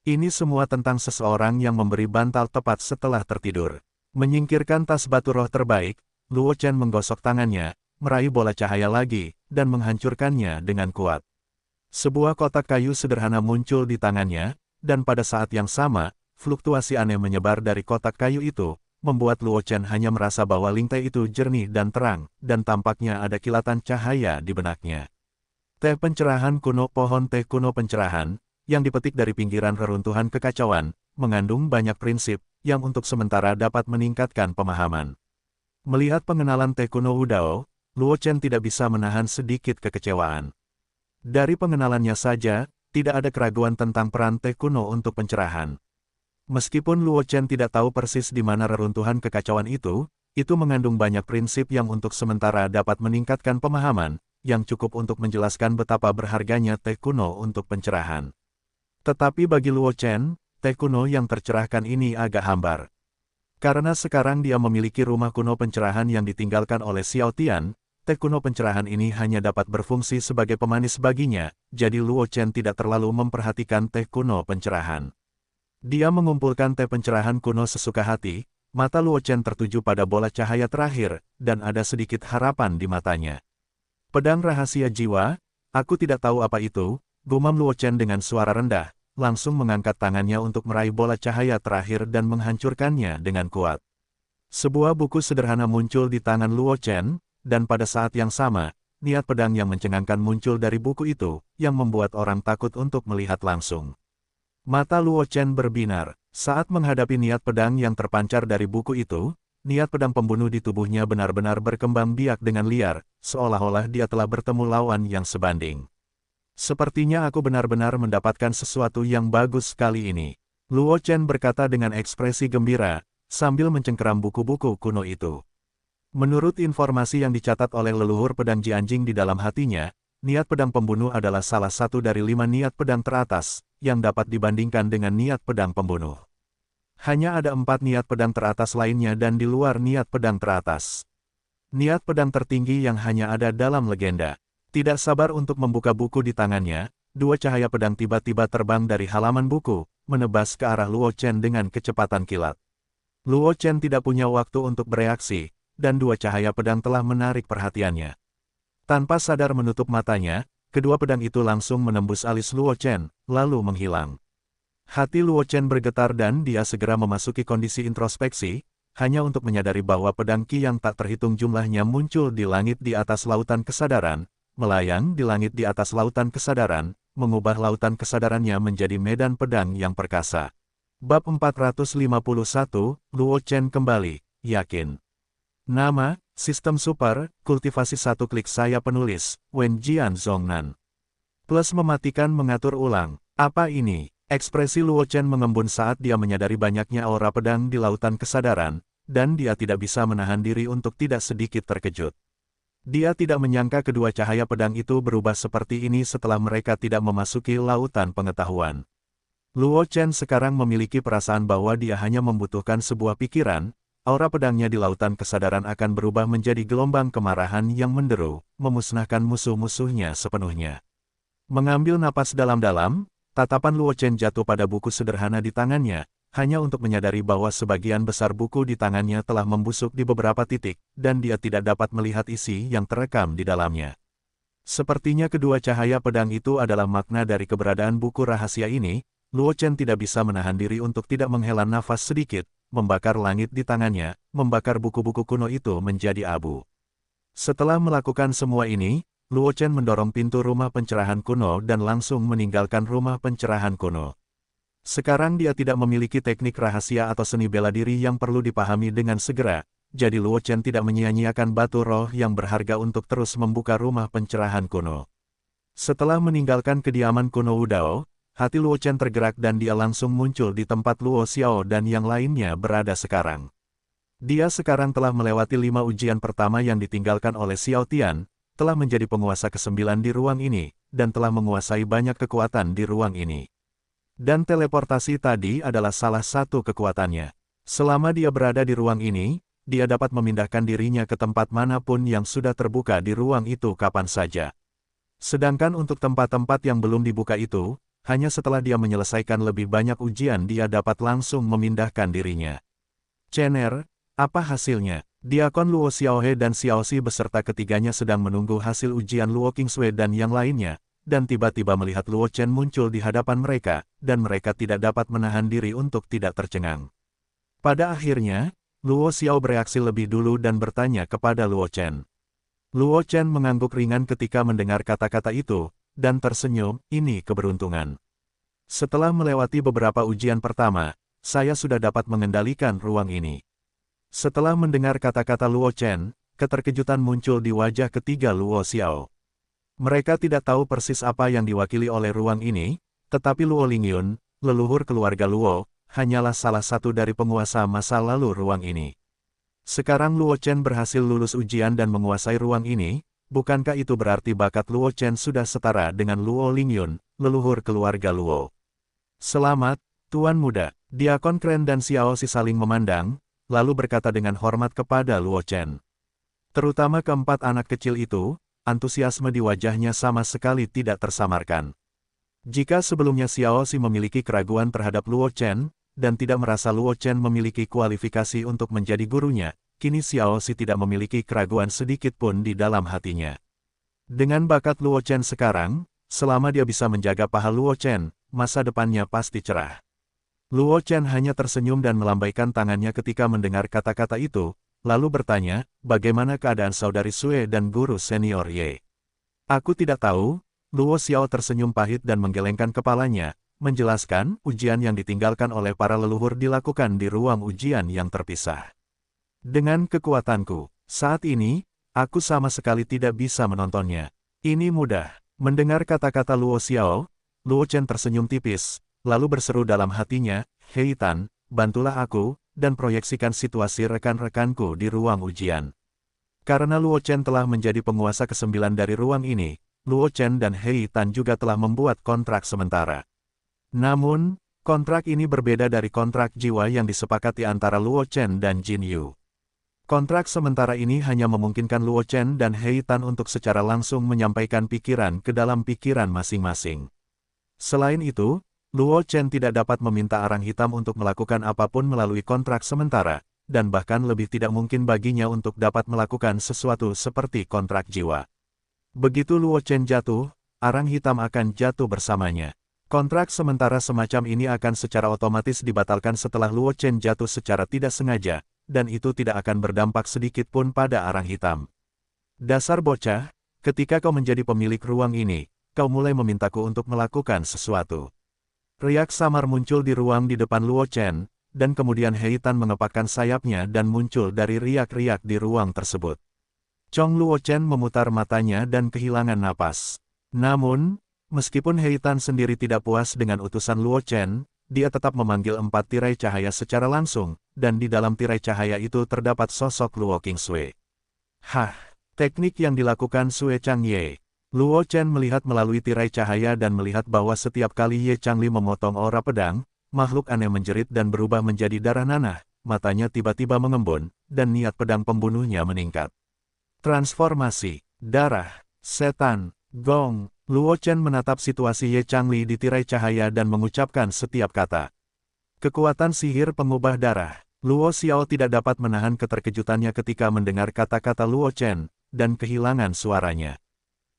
Speaker 1: Ini semua tentang seseorang yang memberi bantal tepat setelah tertidur. Menyingkirkan tas batu roh terbaik, Luo Chen menggosok tangannya, meraih bola cahaya lagi, dan menghancurkannya dengan kuat. Sebuah kotak kayu sederhana muncul di tangannya, dan pada saat yang sama, fluktuasi aneh menyebar dari kotak kayu itu, membuat Luo Chen hanya merasa bahwa lintai itu jernih dan terang, dan tampaknya ada kilatan cahaya di benaknya. Teh pencerahan kuno. Pohon teh kuno pencerahan, yang dipetik dari pinggiran reruntuhan kekacauan, mengandung banyak prinsip, yang untuk sementara dapat meningkatkan pemahaman. Melihat pengenalan teh kuno Wudao, Luo Chen tidak bisa menahan sedikit kekecewaan. Dari pengenalannya saja, tidak ada keraguan tentang peran teh kuno untuk pencerahan. Meskipun Luo Chen tidak tahu persis di mana reruntuhan kekacauan itu mengandung banyak prinsip yang untuk sementara dapat meningkatkan pemahaman, yang cukup untuk menjelaskan betapa berharganya teh kuno untuk pencerahan. Tetapi bagi Luo Chen, teh kuno yang tercerahkan ini agak hambar. Karena sekarang dia memiliki rumah kuno pencerahan yang ditinggalkan oleh Xiao Tian, teh kuno pencerahan ini hanya dapat berfungsi sebagai pemanis baginya, jadi Luo Chen tidak terlalu memperhatikan teh kuno pencerahan. Dia mengumpulkan teh pencerahan kuno sesuka hati, mata Luo Chen tertuju pada bola cahaya terakhir, dan ada sedikit harapan di matanya. Pedang rahasia jiwa, aku tidak tahu apa itu, gumam Luo Chen dengan suara rendah, langsung mengangkat tangannya untuk meraih bola cahaya terakhir dan menghancurkannya dengan kuat. Sebuah buku sederhana muncul di tangan Luo Chen, dan pada saat yang sama, niat pedang yang mencengangkan muncul dari buku itu, yang membuat orang takut untuk melihat langsung. Mata Luo Chen berbinar. Saat menghadapi niat pedang yang terpancar dari buku itu, niat pedang pembunuh di tubuhnya benar-benar berkembang biak dengan liar, seolah-olah dia telah bertemu lawan yang sebanding. Sepertinya aku benar-benar mendapatkan sesuatu yang bagus kali ini. Luo Chen berkata dengan ekspresi gembira, sambil mencengkeram buku-buku kuno itu. Menurut informasi yang dicatat oleh leluhur pedang Jianjing di dalam hatinya, niat pedang pembunuh adalah salah satu dari 5 niat pedang teratas, yang dapat dibandingkan dengan niat pedang pembunuh. Hanya ada 4 niat pedang teratas lainnya dan di luar niat pedang teratas. Niat pedang tertinggi yang hanya ada dalam legenda. Tidak sabar untuk membuka buku di tangannya, 2 cahaya pedang tiba-tiba terbang dari halaman buku, menebas ke arah Luo Chen dengan kecepatan kilat. Luo Chen tidak punya waktu untuk bereaksi, dan 2 cahaya pedang telah menarik perhatiannya. Tanpa sadar menutup matanya, kedua pedang itu langsung menembus alis Luo Chen, lalu menghilang. Hati Luo Chen bergetar dan dia segera memasuki kondisi introspeksi, hanya untuk menyadari bahwa pedang Qi yang tak terhitung jumlahnya muncul di langit di atas lautan kesadaran, melayang di langit di atas lautan kesadaran, mengubah lautan kesadarannya menjadi medan pedang yang perkasa. Bab 451, Luo Chen kembali, yakin. Nama, Sistem Super, Kultivasi 1 klik saya penulis, Wen Jian Zhongnan. Plus mematikan mengatur ulang. Apa ini? Ekspresi Luo Chen mengembun saat dia menyadari banyaknya aura pedang di lautan kesadaran, dan dia tidak bisa menahan diri untuk tidak sedikit terkejut. Dia tidak menyangka kedua cahaya pedang itu berubah seperti ini setelah mereka tidak memasuki lautan pengetahuan. Luo Chen sekarang memiliki perasaan bahwa dia hanya membutuhkan sebuah pikiran, aura pedangnya di lautan kesadaran akan berubah menjadi gelombang kemarahan yang menderu, memusnahkan musuh-musuhnya sepenuhnya. Mengambil napas dalam-dalam, tatapan Luo Chen jatuh pada buku sederhana di tangannya, hanya untuk menyadari bahwa sebagian besar buku di tangannya telah membusuk di beberapa titik, dan dia tidak dapat melihat isi yang terekam di dalamnya. Sepertinya kedua cahaya pedang itu adalah makna dari keberadaan buku rahasia ini. Luo Chen tidak bisa menahan diri untuk tidak menghela nafas sedikit, membakar langit di tangannya, membakar buku-buku kuno itu menjadi abu. Setelah melakukan semua ini, Luo Chen mendorong pintu rumah pencerahan kuno dan langsung meninggalkan rumah pencerahan kuno. Sekarang dia tidak memiliki teknik rahasia atau seni bela diri yang perlu dipahami dengan segera, jadi Luo Chen tidak menyia-nyiakan batu roh yang berharga untuk terus membuka rumah pencerahan kuno. Setelah meninggalkan kediaman kuno Wudao, hati Luo Chen tergerak dan dia langsung muncul di tempat Luo Xiao dan yang lainnya berada sekarang. Dia sekarang telah melewati 5 ujian pertama yang ditinggalkan oleh Xiao Tian, telah menjadi penguasa ke-9 di ruang ini, dan telah menguasai banyak kekuatan di ruang ini. Dan teleportasi tadi adalah salah satu kekuatannya. Selama dia berada di ruang ini, dia dapat memindahkan dirinya ke tempat manapun yang sudah terbuka di ruang itu kapan saja. Sedangkan untuk tempat-tempat yang belum dibuka itu, hanya setelah dia menyelesaikan lebih banyak ujian dia dapat langsung memindahkan dirinya. Chener, apa hasilnya? Diakon Luo Xiaohe dan Xiaoxi beserta ketiganya sedang menunggu hasil ujian Luo Qingsui dan yang lainnya, dan tiba-tiba melihat Luo Chen muncul di hadapan mereka, dan mereka tidak dapat menahan diri untuk tidak tercengang. Pada akhirnya, Luo Xiao bereaksi lebih dulu dan bertanya kepada Luo Chen. Luo Chen mengangguk ringan ketika mendengar kata-kata itu, dan tersenyum, ini keberuntungan. Setelah melewati beberapa ujian pertama, saya sudah dapat mengendalikan ruang ini. Setelah mendengar kata-kata Luo Chen, keterkejutan muncul di wajah ketiga Luo Xiao. Mereka tidak tahu persis apa yang diwakili oleh ruang ini, tetapi Luo Lingyun, leluhur keluarga Luo, hanyalah salah satu dari penguasa masa lalu ruang ini. Sekarang Luo Chen berhasil lulus ujian dan menguasai ruang ini. Bukankah itu berarti bakat Luo Chen sudah setara dengan Luo Lingyun, leluhur keluarga Luo? Selamat, Tuan Muda. Diakon Kren dan Xiaoxi saling memandang, lalu berkata dengan hormat kepada Luo Chen. Terutama keempat anak kecil itu, antusiasme di wajahnya sama sekali tidak tersamarkan. Jika sebelumnya Xiaoxi memiliki keraguan terhadap Luo Chen, dan tidak merasa Luo Chen memiliki kualifikasi untuk menjadi gurunya, kini Xiaoxi tidak memiliki keraguan sedikit pun di dalam hatinya. Dengan bakat Luo Chen sekarang, selama dia bisa menjaga paha Luo Chen, masa depannya pasti cerah. Luo Chen hanya tersenyum dan melambaikan tangannya ketika mendengar kata-kata itu, lalu bertanya, bagaimana keadaan saudari Sue dan guru senior Ye? Aku tidak tahu, Luo Xiao tersenyum pahit dan menggelengkan kepalanya, menjelaskan ujian yang ditinggalkan oleh para leluhur dilakukan di ruang ujian yang terpisah. Dengan kekuatanku, saat ini, aku sama sekali tidak bisa menontonnya. Ini mudah. Mendengar kata-kata Luo Xiao, Luo Chen tersenyum tipis, lalu berseru dalam hatinya, "Hei Tan, bantulah aku, dan proyeksikan situasi rekan-rekanku di ruang ujian." Karena Luo Chen telah menjadi penguasa ke-9 dari ruang ini, Luo Chen dan Hei Tan juga telah membuat kontrak sementara. Namun, kontrak ini berbeda dari kontrak jiwa yang disepakati antara Luo Chen dan Jin Yu. Kontrak sementara ini hanya memungkinkan Luo Chen dan Hei Tan untuk secara langsung menyampaikan pikiran ke dalam pikiran masing-masing. Selain itu, Luo Chen tidak dapat meminta arang hitam untuk melakukan apapun melalui kontrak sementara, dan bahkan lebih tidak mungkin baginya untuk dapat melakukan sesuatu seperti kontrak jiwa. Begitu Luo Chen jatuh, arang hitam akan jatuh bersamanya. Kontrak sementara semacam ini akan secara otomatis dibatalkan setelah Luo Chen jatuh secara tidak sengaja, dan itu tidak akan berdampak sedikit pun pada arang hitam. Dasar bocah, ketika kau menjadi pemilik ruang ini, kau mulai memintaku untuk melakukan sesuatu. Riak samar muncul di ruang di depan Luo Chen, dan kemudian Hei Tan mengepakkan sayapnya dan muncul dari riak-riak di ruang tersebut. Chong Luo Chen memutar matanya dan kehilangan napas. Namun, meskipun Hei Tan sendiri tidak puas dengan utusan Luo Chen, dia tetap memanggil 4 tirai cahaya secara langsung, dan di dalam tirai cahaya itu terdapat sosok Luo Qingsui. Hah, teknik yang dilakukan Sue Changye. Luo Chen melihat melalui tirai cahaya dan melihat bahwa setiap kali Ye Changli memotong aura pedang, makhluk aneh menjerit dan berubah menjadi darah nanah, matanya tiba-tiba mengembun, dan niat pedang pembunuhnya meningkat. Transformasi, darah, setan, gong. Luo Chen menatap situasi Ye Changli di tirai cahaya dan mengucapkan setiap kata. Kekuatan sihir pengubah darah. Luo Xiao tidak dapat menahan keterkejutannya ketika mendengar kata-kata Luo Chen, dan kehilangan suaranya.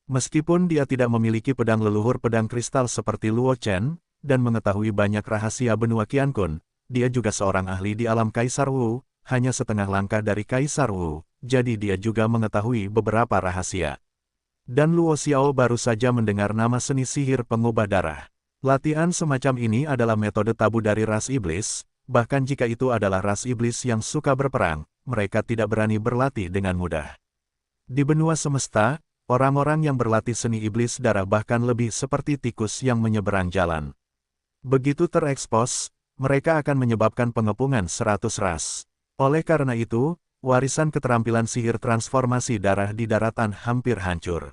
Speaker 1: Meskipun dia tidak memiliki pedang leluhur pedang kristal seperti Luo Chen, dan mengetahui banyak rahasia benua Qiankun, dia juga seorang ahli di alam Kaisar Wu, hanya setengah langkah dari Kaisar Wu, jadi dia juga mengetahui beberapa rahasia. Dan Luo Xiao baru saja mendengar nama seni sihir pengubah darah. Latihan semacam ini adalah metode tabu dari ras iblis, bahkan jika itu adalah ras iblis yang suka berperang, mereka tidak berani berlatih dengan mudah. Di benua semesta, orang-orang yang berlatih seni iblis darah bahkan lebih seperti tikus yang menyeberang jalan. Begitu terekspos, mereka akan menyebabkan pengepungan 100 ras. Oleh karena itu, warisan keterampilan sihir transformasi darah di daratan hampir hancur.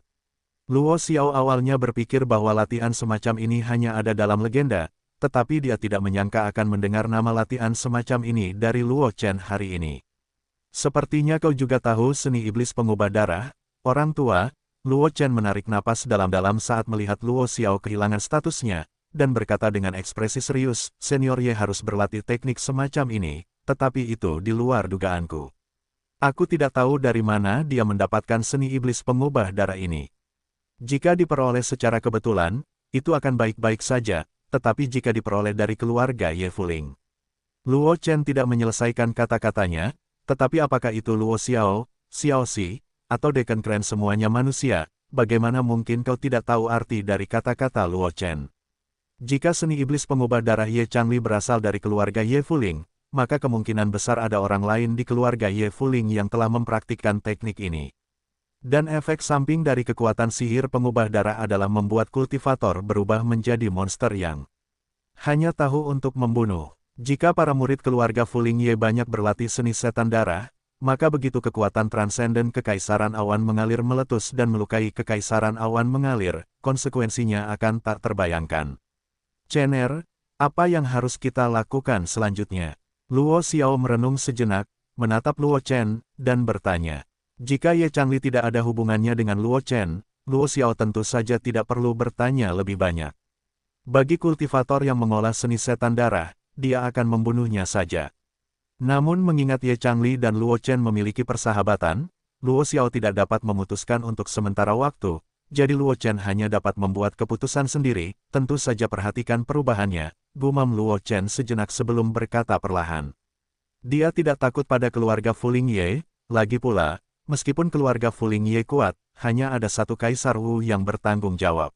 Speaker 1: Luo Xiao awalnya berpikir bahwa latihan semacam ini hanya ada dalam legenda, tetapi dia tidak menyangka akan mendengar nama latihan semacam ini dari Luo Chen hari ini. Sepertinya kau juga tahu seni iblis pengubah darah, orang tua. Luo Chen menarik napas dalam-dalam saat melihat Luo Xiao kehilangan statusnya, dan berkata dengan ekspresi serius, "Senior Ye harus berlatih teknik semacam ini, tetapi itu di luar dugaanku. Aku tidak tahu dari mana dia mendapatkan seni iblis pengubah darah ini. Jika diperoleh secara kebetulan, itu akan baik-baik saja, tetapi jika diperoleh dari keluarga Ye Fuling." Luo Chen tidak menyelesaikan kata-katanya, tetapi apakah itu Luo Xiao, Xiao Xi, atau Dekan Kren semuanya manusia, bagaimana mungkin kau tidak tahu arti dari kata-kata Luo Chen? Jika seni iblis pengubah darah Ye Changli berasal dari keluarga Ye Fuling, maka kemungkinan besar ada orang lain di keluarga Ye Fuling yang telah mempraktikkan teknik ini. Dan efek samping dari kekuatan sihir pengubah darah adalah membuat kultivator berubah menjadi monster yang hanya tahu untuk membunuh. Jika para murid keluarga Fuling Ye banyak berlatih seni setan darah, maka begitu kekuatan transenden kekaisaran awan mengalir meletus dan melukai kekaisaran awan mengalir, konsekuensinya akan tak terbayangkan. Cener, apa yang harus kita lakukan selanjutnya? Luo Xiao merenung sejenak, menatap Luo Chen, dan bertanya. Jika Ye Changli tidak ada hubungannya dengan Luo Chen, Luo Xiao tentu saja tidak perlu bertanya lebih banyak. Bagi kultivator yang mengolah seni setan darah, dia akan membunuhnya saja. Namun mengingat Ye Changli dan Luo Chen memiliki persahabatan, Luo Xiao tidak dapat memutuskan untuk sementara waktu, jadi Luo Chen hanya dapat membuat keputusan sendiri, tentu saja perhatikan perubahannya, gumam Luo Chen sejenak sebelum berkata perlahan. Dia tidak takut pada keluarga Fuling Ye, lagi pula, meskipun keluarga Fuling Ye kuat, hanya ada satu Kaisar Wu yang bertanggung jawab.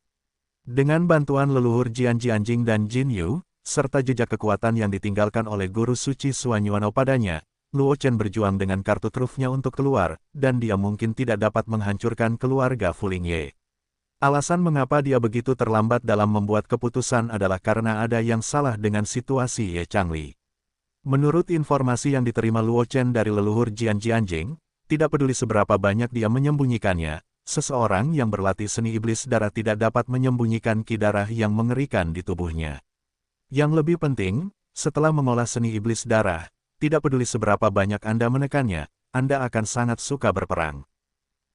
Speaker 1: Dengan bantuan leluhur Jian Jianjing dan Jin Yu, serta jejak kekuatan yang ditinggalkan oleh guru suci Suanyuano padanya, Luo Chen berjuang dengan kartu trufnya untuk keluar, dan dia mungkin tidak dapat menghancurkan keluarga Fuling Ye. Alasan mengapa dia begitu terlambat dalam membuat keputusan adalah karena ada yang salah dengan situasi Ye Changli. Menurut informasi yang diterima Luo Chen dari leluhur Jian Jianjing, tidak peduli seberapa banyak dia menyembunyikannya, seseorang yang berlatih seni iblis darah tidak dapat menyembunyikan ki darah yang mengerikan di tubuhnya. Yang lebih penting, setelah mengolah seni iblis darah, tidak peduli seberapa banyak Anda menekannya, Anda akan sangat suka berperang.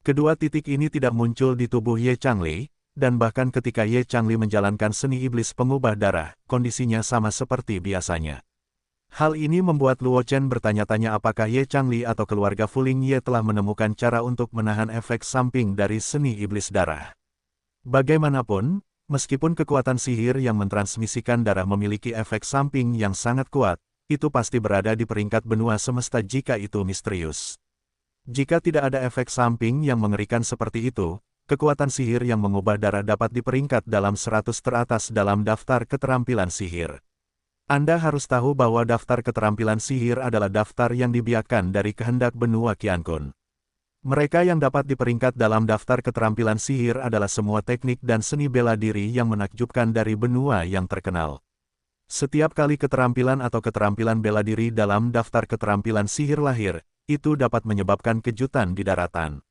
Speaker 1: Kedua titik ini tidak muncul di tubuh Ye Changli, dan bahkan ketika Ye Changli menjalankan seni iblis pengubah darah, kondisinya sama seperti biasanya. Hal ini membuat Luo Chen bertanya-tanya apakah Ye Changli atau keluarga Fuling Ye telah menemukan cara untuk menahan efek samping dari seni iblis darah. Bagaimanapun, meskipun kekuatan sihir yang mentransmisikan darah memiliki efek samping yang sangat kuat, itu pasti berada di peringkat benua semesta jika itu misterius. Jika tidak ada efek samping yang mengerikan seperti itu, kekuatan sihir yang mengubah darah dapat diperingkat dalam 100 teratas dalam daftar keterampilan sihir. Anda harus tahu bahwa daftar keterampilan sihir adalah daftar yang dibiarkan dari kehendak benua Qiankun. Mereka yang dapat diperingkat dalam daftar keterampilan sihir adalah semua teknik dan seni bela diri yang menakjubkan dari benua yang terkenal. Setiap kali keterampilan atau keterampilan bela diri dalam daftar keterampilan sihir lahir, itu dapat menyebabkan kejutan di daratan.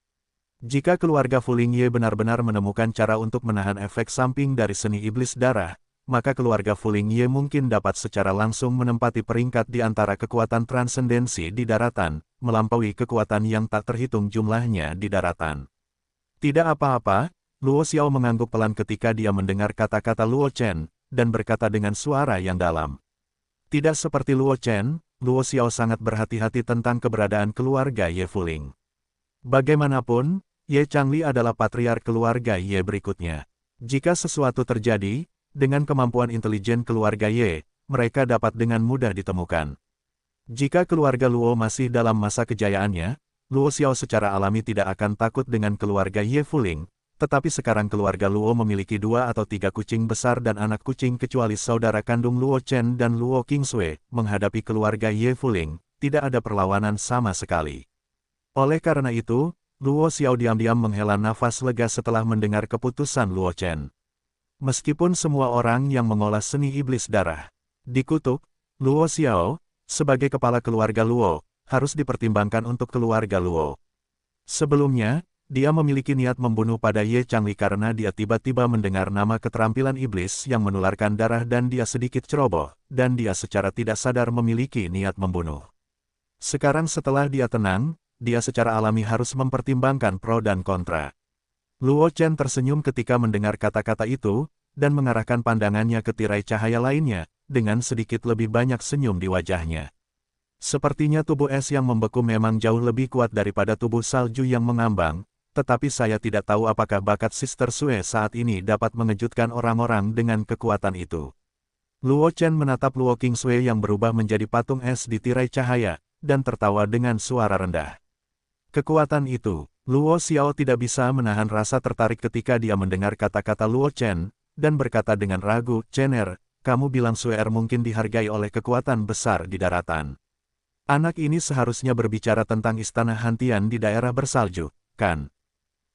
Speaker 1: Jika keluarga Fuling Ye benar-benar menemukan cara untuk menahan efek samping dari seni iblis darah, maka keluarga Fuling Ye mungkin dapat secara langsung menempati peringkat di antara kekuatan transendensi di daratan, melampaui kekuatan yang tak terhitung jumlahnya di daratan. Tidak apa-apa, Luo Xiao mengangguk pelan ketika dia mendengar kata-kata Luo Chen, dan berkata dengan suara yang dalam. Tidak seperti Luo Chen, Luo Xiao sangat berhati-hati tentang keberadaan keluarga Ye Fuling. Bagaimanapun, Ye Changli adalah patriark keluarga Ye berikutnya. Jika sesuatu terjadi, dengan kemampuan intelijen keluarga Ye, mereka dapat dengan mudah ditemukan. Jika keluarga Luo masih dalam masa kejayaannya, Luo Xiao secara alami tidak akan takut dengan keluarga Ye Fuling, tetapi sekarang keluarga Luo memiliki 2 atau 3 kucing besar dan anak kucing kecuali saudara kandung Luo Chen dan Luo Qingsui, menghadapi keluarga Ye Fuling, tidak ada perlawanan sama sekali. Oleh karena itu, Luo Xiao diam-diam menghela nafas lega setelah mendengar keputusan Luo Chen. Meskipun semua orang yang mengolah seni iblis darah dikutuk, Luo Xiao, sebagai kepala keluarga Luo, harus dipertimbangkan untuk keluarga Luo. Sebelumnya, dia memiliki niat membunuh pada Ye Changli karena dia tiba-tiba mendengar nama keterampilan iblis yang menularkan darah dan dia sedikit ceroboh, dan dia secara tidak sadar memiliki niat membunuh. Sekarang setelah dia tenang, dia secara alami harus mempertimbangkan pro dan kontra. Luo Chen tersenyum ketika mendengar kata-kata itu, dan mengarahkan pandangannya ke tirai cahaya lainnya, dengan sedikit lebih banyak senyum di wajahnya. Sepertinya tubuh es yang membeku memang jauh lebih kuat daripada tubuh salju yang mengambang, tetapi saya tidak tahu apakah bakat Sister Sue saat ini dapat mengejutkan orang-orang dengan kekuatan itu. Luo Chen menatap Luo Qingsui yang berubah menjadi patung es di tirai cahaya, dan tertawa dengan suara rendah. Kekuatan itu, Luo Xiao tidak bisa menahan rasa tertarik ketika dia mendengar kata-kata Luo Chen, dan berkata dengan ragu, "Chener, kamu bilang Suer mungkin dihargai oleh kekuatan besar di daratan. Anak ini seharusnya berbicara tentang istana Hantian di daerah bersalju, kan?"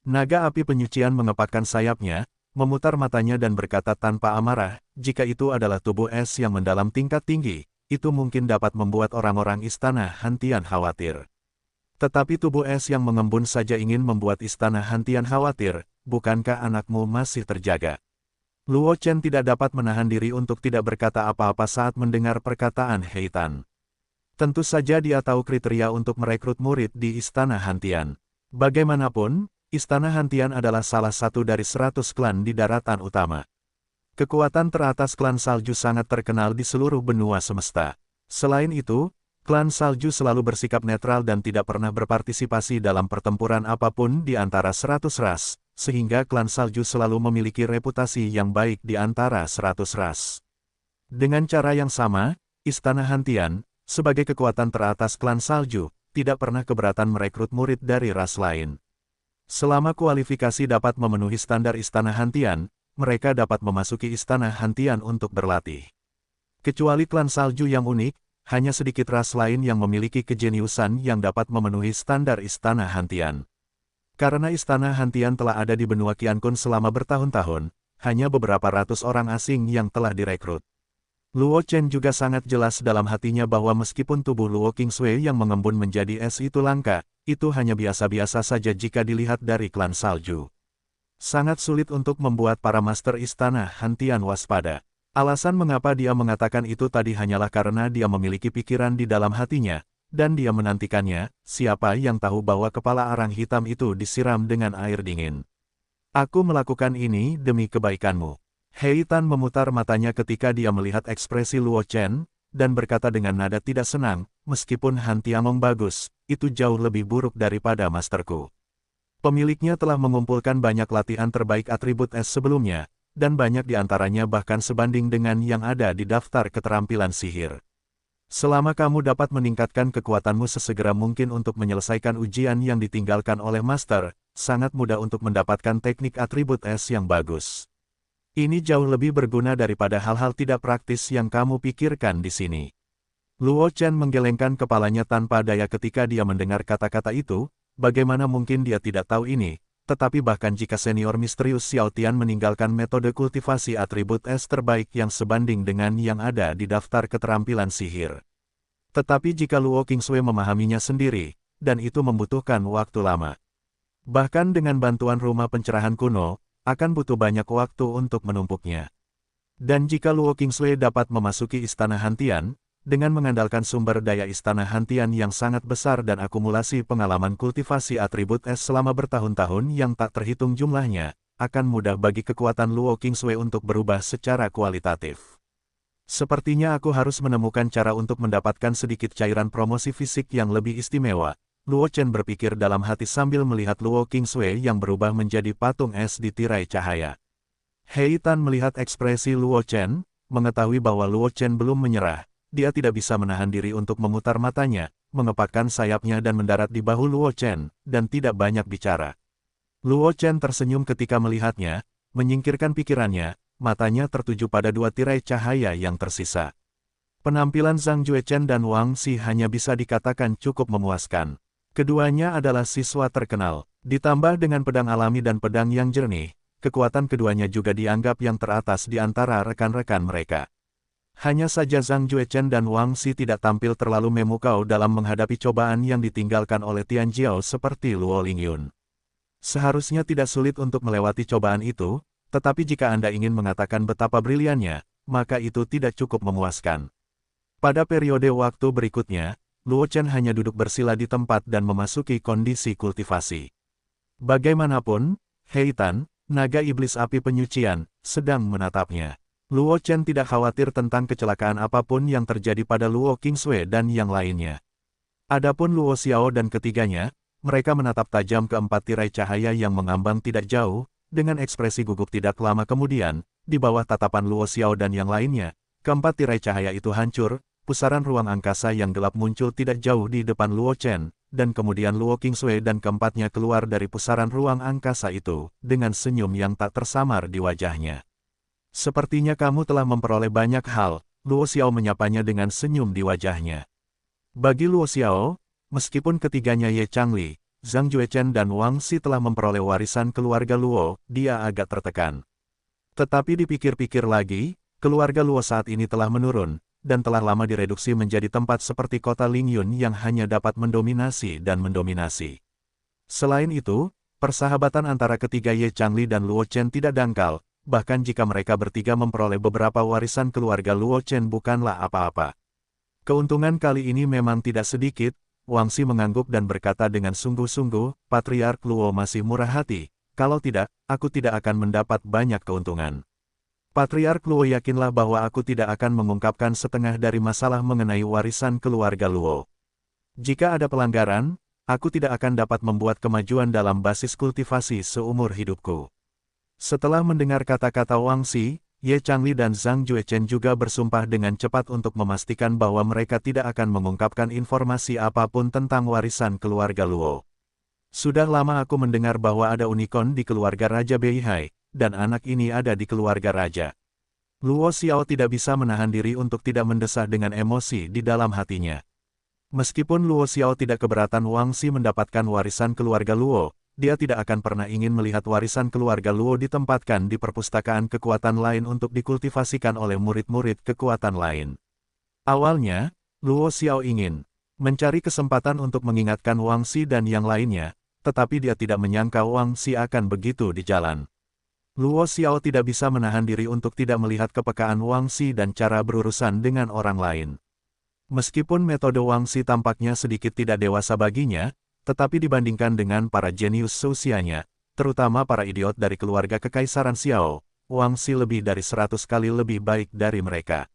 Speaker 1: Naga api penyucian mengepakkan sayapnya, memutar matanya dan berkata tanpa amarah, "Jika itu adalah tubuh es yang mendalam tingkat tinggi, itu mungkin dapat membuat orang-orang istana Hantian khawatir. Tetapi tubuh es yang mengembun saja ingin membuat istana Hantian khawatir, bukankah anakmu masih terjaga?" Luo Chen tidak dapat menahan diri untuk tidak berkata apa-apa saat mendengar perkataan Heitan. Tentu saja dia tahu kriteria untuk merekrut murid di istana Hantian. Bagaimanapun, Istana Hantian adalah salah satu dari 100 klan di daratan utama. Kekuatan teratas klan salju sangat terkenal di seluruh benua semesta. Selain itu, klan salju selalu bersikap netral dan tidak pernah berpartisipasi dalam pertempuran apapun di antara 100 ras, sehingga klan salju selalu memiliki reputasi yang baik di antara 100 ras. Dengan cara yang sama, Istana Hantian, sebagai kekuatan teratas klan salju, tidak pernah keberatan merekrut murid dari ras lain. Selama kualifikasi dapat memenuhi standar Istana Hantian, mereka dapat memasuki Istana Hantian untuk berlatih. Kecuali klan salju yang unik, hanya sedikit ras lain yang memiliki kejeniusan yang dapat memenuhi standar Istana Hantian. Karena Istana Hantian telah ada di benua Qiankun selama bertahun-tahun, hanya beberapa ratus orang asing yang telah direkrut. Luo Chen juga sangat jelas dalam hatinya bahwa meskipun tubuh Luo Qingsui yang mengembun menjadi es itu langka, itu hanya biasa-biasa saja jika dilihat dari klan salju. Sangat sulit untuk membuat para master Istana Hantian waspada. Alasan mengapa dia mengatakan itu tadi hanyalah karena dia memiliki pikiran di dalam hatinya, dan dia menantikannya, siapa yang tahu bahwa kepala arang hitam itu disiram dengan air dingin. Aku melakukan ini demi kebaikanmu. He Tan memutar matanya ketika dia melihat ekspresi Luo Chen, dan berkata dengan nada tidak senang, meskipun Han Tiamong bagus, itu jauh lebih buruk daripada masterku. Pemiliknya telah mengumpulkan banyak latihan terbaik atribut es sebelumnya, dan banyak di antaranya bahkan sebanding dengan yang ada di daftar keterampilan sihir. Selama kamu dapat meningkatkan kekuatanmu sesegera mungkin untuk menyelesaikan ujian yang ditinggalkan oleh master, sangat mudah untuk mendapatkan teknik atribut es yang bagus. Ini jauh lebih berguna daripada hal-hal tidak praktis yang kamu pikirkan di sini. Luo Chen menggelengkan kepalanya tanpa daya ketika dia mendengar kata-kata itu, bagaimana mungkin dia tidak tahu ini, tetapi bahkan jika senior misterius Xiao Tian meninggalkan metode kultivasi atribut es terbaik yang sebanding dengan yang ada di daftar keterampilan sihir. Tetapi jika Luo Qingsui memahaminya sendiri, dan itu membutuhkan waktu lama. Bahkan dengan bantuan rumah pencerahan kuno, akan butuh banyak waktu untuk menumpuknya. Dan jika Luo Qingsui dapat memasuki Istana Hantian, dengan mengandalkan sumber daya Istana Hantian yang sangat besar dan akumulasi pengalaman kultivasi atribut es selama bertahun-tahun yang tak terhitung jumlahnya, akan mudah bagi kekuatan Luo Qingsui untuk berubah secara kualitatif. Sepertinya aku harus menemukan cara untuk mendapatkan sedikit cairan promosi fisik yang lebih istimewa. Luo Chen berpikir dalam hati sambil melihat Luo Qingsui yang berubah menjadi patung es di tirai cahaya. He Tan melihat ekspresi Luo Chen, mengetahui bahwa Luo Chen belum menyerah. Dia tidak bisa menahan diri untuk memutar matanya, mengepakkan sayapnya dan mendarat di bahu Luo Chen, dan tidak banyak bicara. Luo Chen tersenyum ketika melihatnya, menyingkirkan pikirannya, matanya tertuju pada dua tirai cahaya yang tersisa. Penampilan Zhang Juechen dan Wang Xi hanya bisa dikatakan cukup memuaskan. Keduanya adalah siswa terkenal, ditambah dengan pedang alami dan pedang yang jernih, kekuatan keduanya juga dianggap yang teratas di antara rekan-rekan mereka. Hanya saja Zhang Juechen dan Wang Xi tidak tampil terlalu memukau dalam menghadapi cobaan yang ditinggalkan oleh Tian Jiao seperti Luo Lingyun. Seharusnya tidak sulit untuk melewati cobaan itu, tetapi jika Anda ingin mengatakan betapa briliannya, maka itu tidak cukup memuaskan. Pada periode waktu berikutnya, Luo Chen hanya duduk bersila di tempat dan memasuki kondisi kultivasi. Bagaimanapun, He Tan, naga iblis api penyucian, sedang menatapnya. Luo Chen tidak khawatir tentang kecelakaan apapun yang terjadi pada Luo Qingsui dan yang lainnya. Adapun Luo Xiao dan ketiganya, mereka menatap tajam ke empat tirai cahaya yang mengambang tidak jauh, dengan ekspresi gugup tidak lama kemudian, di bawah tatapan Luo Xiao dan yang lainnya, keempat tirai cahaya itu hancur. Pusaran ruang angkasa yang gelap muncul tidak jauh di depan Luo Chen, dan kemudian Luo Qingsui dan keempatnya keluar dari pusaran ruang angkasa itu, dengan senyum yang tak tersamar di wajahnya. Sepertinya kamu telah memperoleh banyak hal, Luo Xiao menyapanya dengan senyum di wajahnya. Bagi Luo Xiao, meskipun ketiganya Ye Changli, Zhang Juechen dan Wang Xi telah memperoleh warisan keluarga Luo, dia agak tertekan. Tetapi dipikir-pikir lagi, keluarga Luo saat ini telah menurun, dan telah lama direduksi menjadi tempat seperti kota Lingyun yang hanya dapat mendominasi dan mendominasi. Selain itu, persahabatan antara ketiga Ye Changli dan Luo Chen tidak dangkal, bahkan jika mereka bertiga memperoleh beberapa warisan keluarga Luo Chen bukanlah apa-apa. Keuntungan kali ini memang tidak sedikit, Wang Xi mengangguk dan berkata dengan sungguh-sungguh, Patriark Luo masih murah hati, kalau tidak, aku tidak akan mendapat banyak keuntungan. Patriark Luo yakinlah bahwa aku tidak akan mengungkapkan setengah dari masalah mengenai warisan keluarga Luo. Jika ada pelanggaran, aku tidak akan dapat membuat kemajuan dalam basis kultivasi seumur hidupku. Setelah mendengar kata-kata Wang Xi, Ye Changli dan Zhang Juechen juga bersumpah dengan cepat untuk memastikan bahwa mereka tidak akan mengungkapkan informasi apapun tentang warisan keluarga Luo. Sudah lama aku mendengar bahwa ada unicorn di keluarga Raja Beihai, dan anak ini ada di keluarga Raja. Luo Xiao tidak bisa menahan diri untuk tidak mendesah dengan emosi di dalam hatinya. Meskipun Luo Xiao tidak keberatan Wang Xi mendapatkan warisan keluarga Luo, dia tidak akan pernah ingin melihat warisan keluarga Luo ditempatkan di perpustakaan kekuatan lain untuk dikultivasikan oleh murid-murid kekuatan lain. Awalnya, Luo Xiao ingin mencari kesempatan untuk mengingatkan Wang Xi dan yang lainnya, tetapi dia tidak menyangka Wang Xi akan begitu di jalan. Luo Xiao tidak bisa menahan diri untuk tidak melihat kepekaan Wang Xi dan cara berurusan dengan orang lain. Meskipun metode Wang Xi tampaknya sedikit tidak dewasa baginya, tetapi dibandingkan dengan para jenius seusianya, terutama para idiot dari keluarga Kekaisaran Xiao, Wang Xi lebih dari 100 kali lebih baik dari mereka.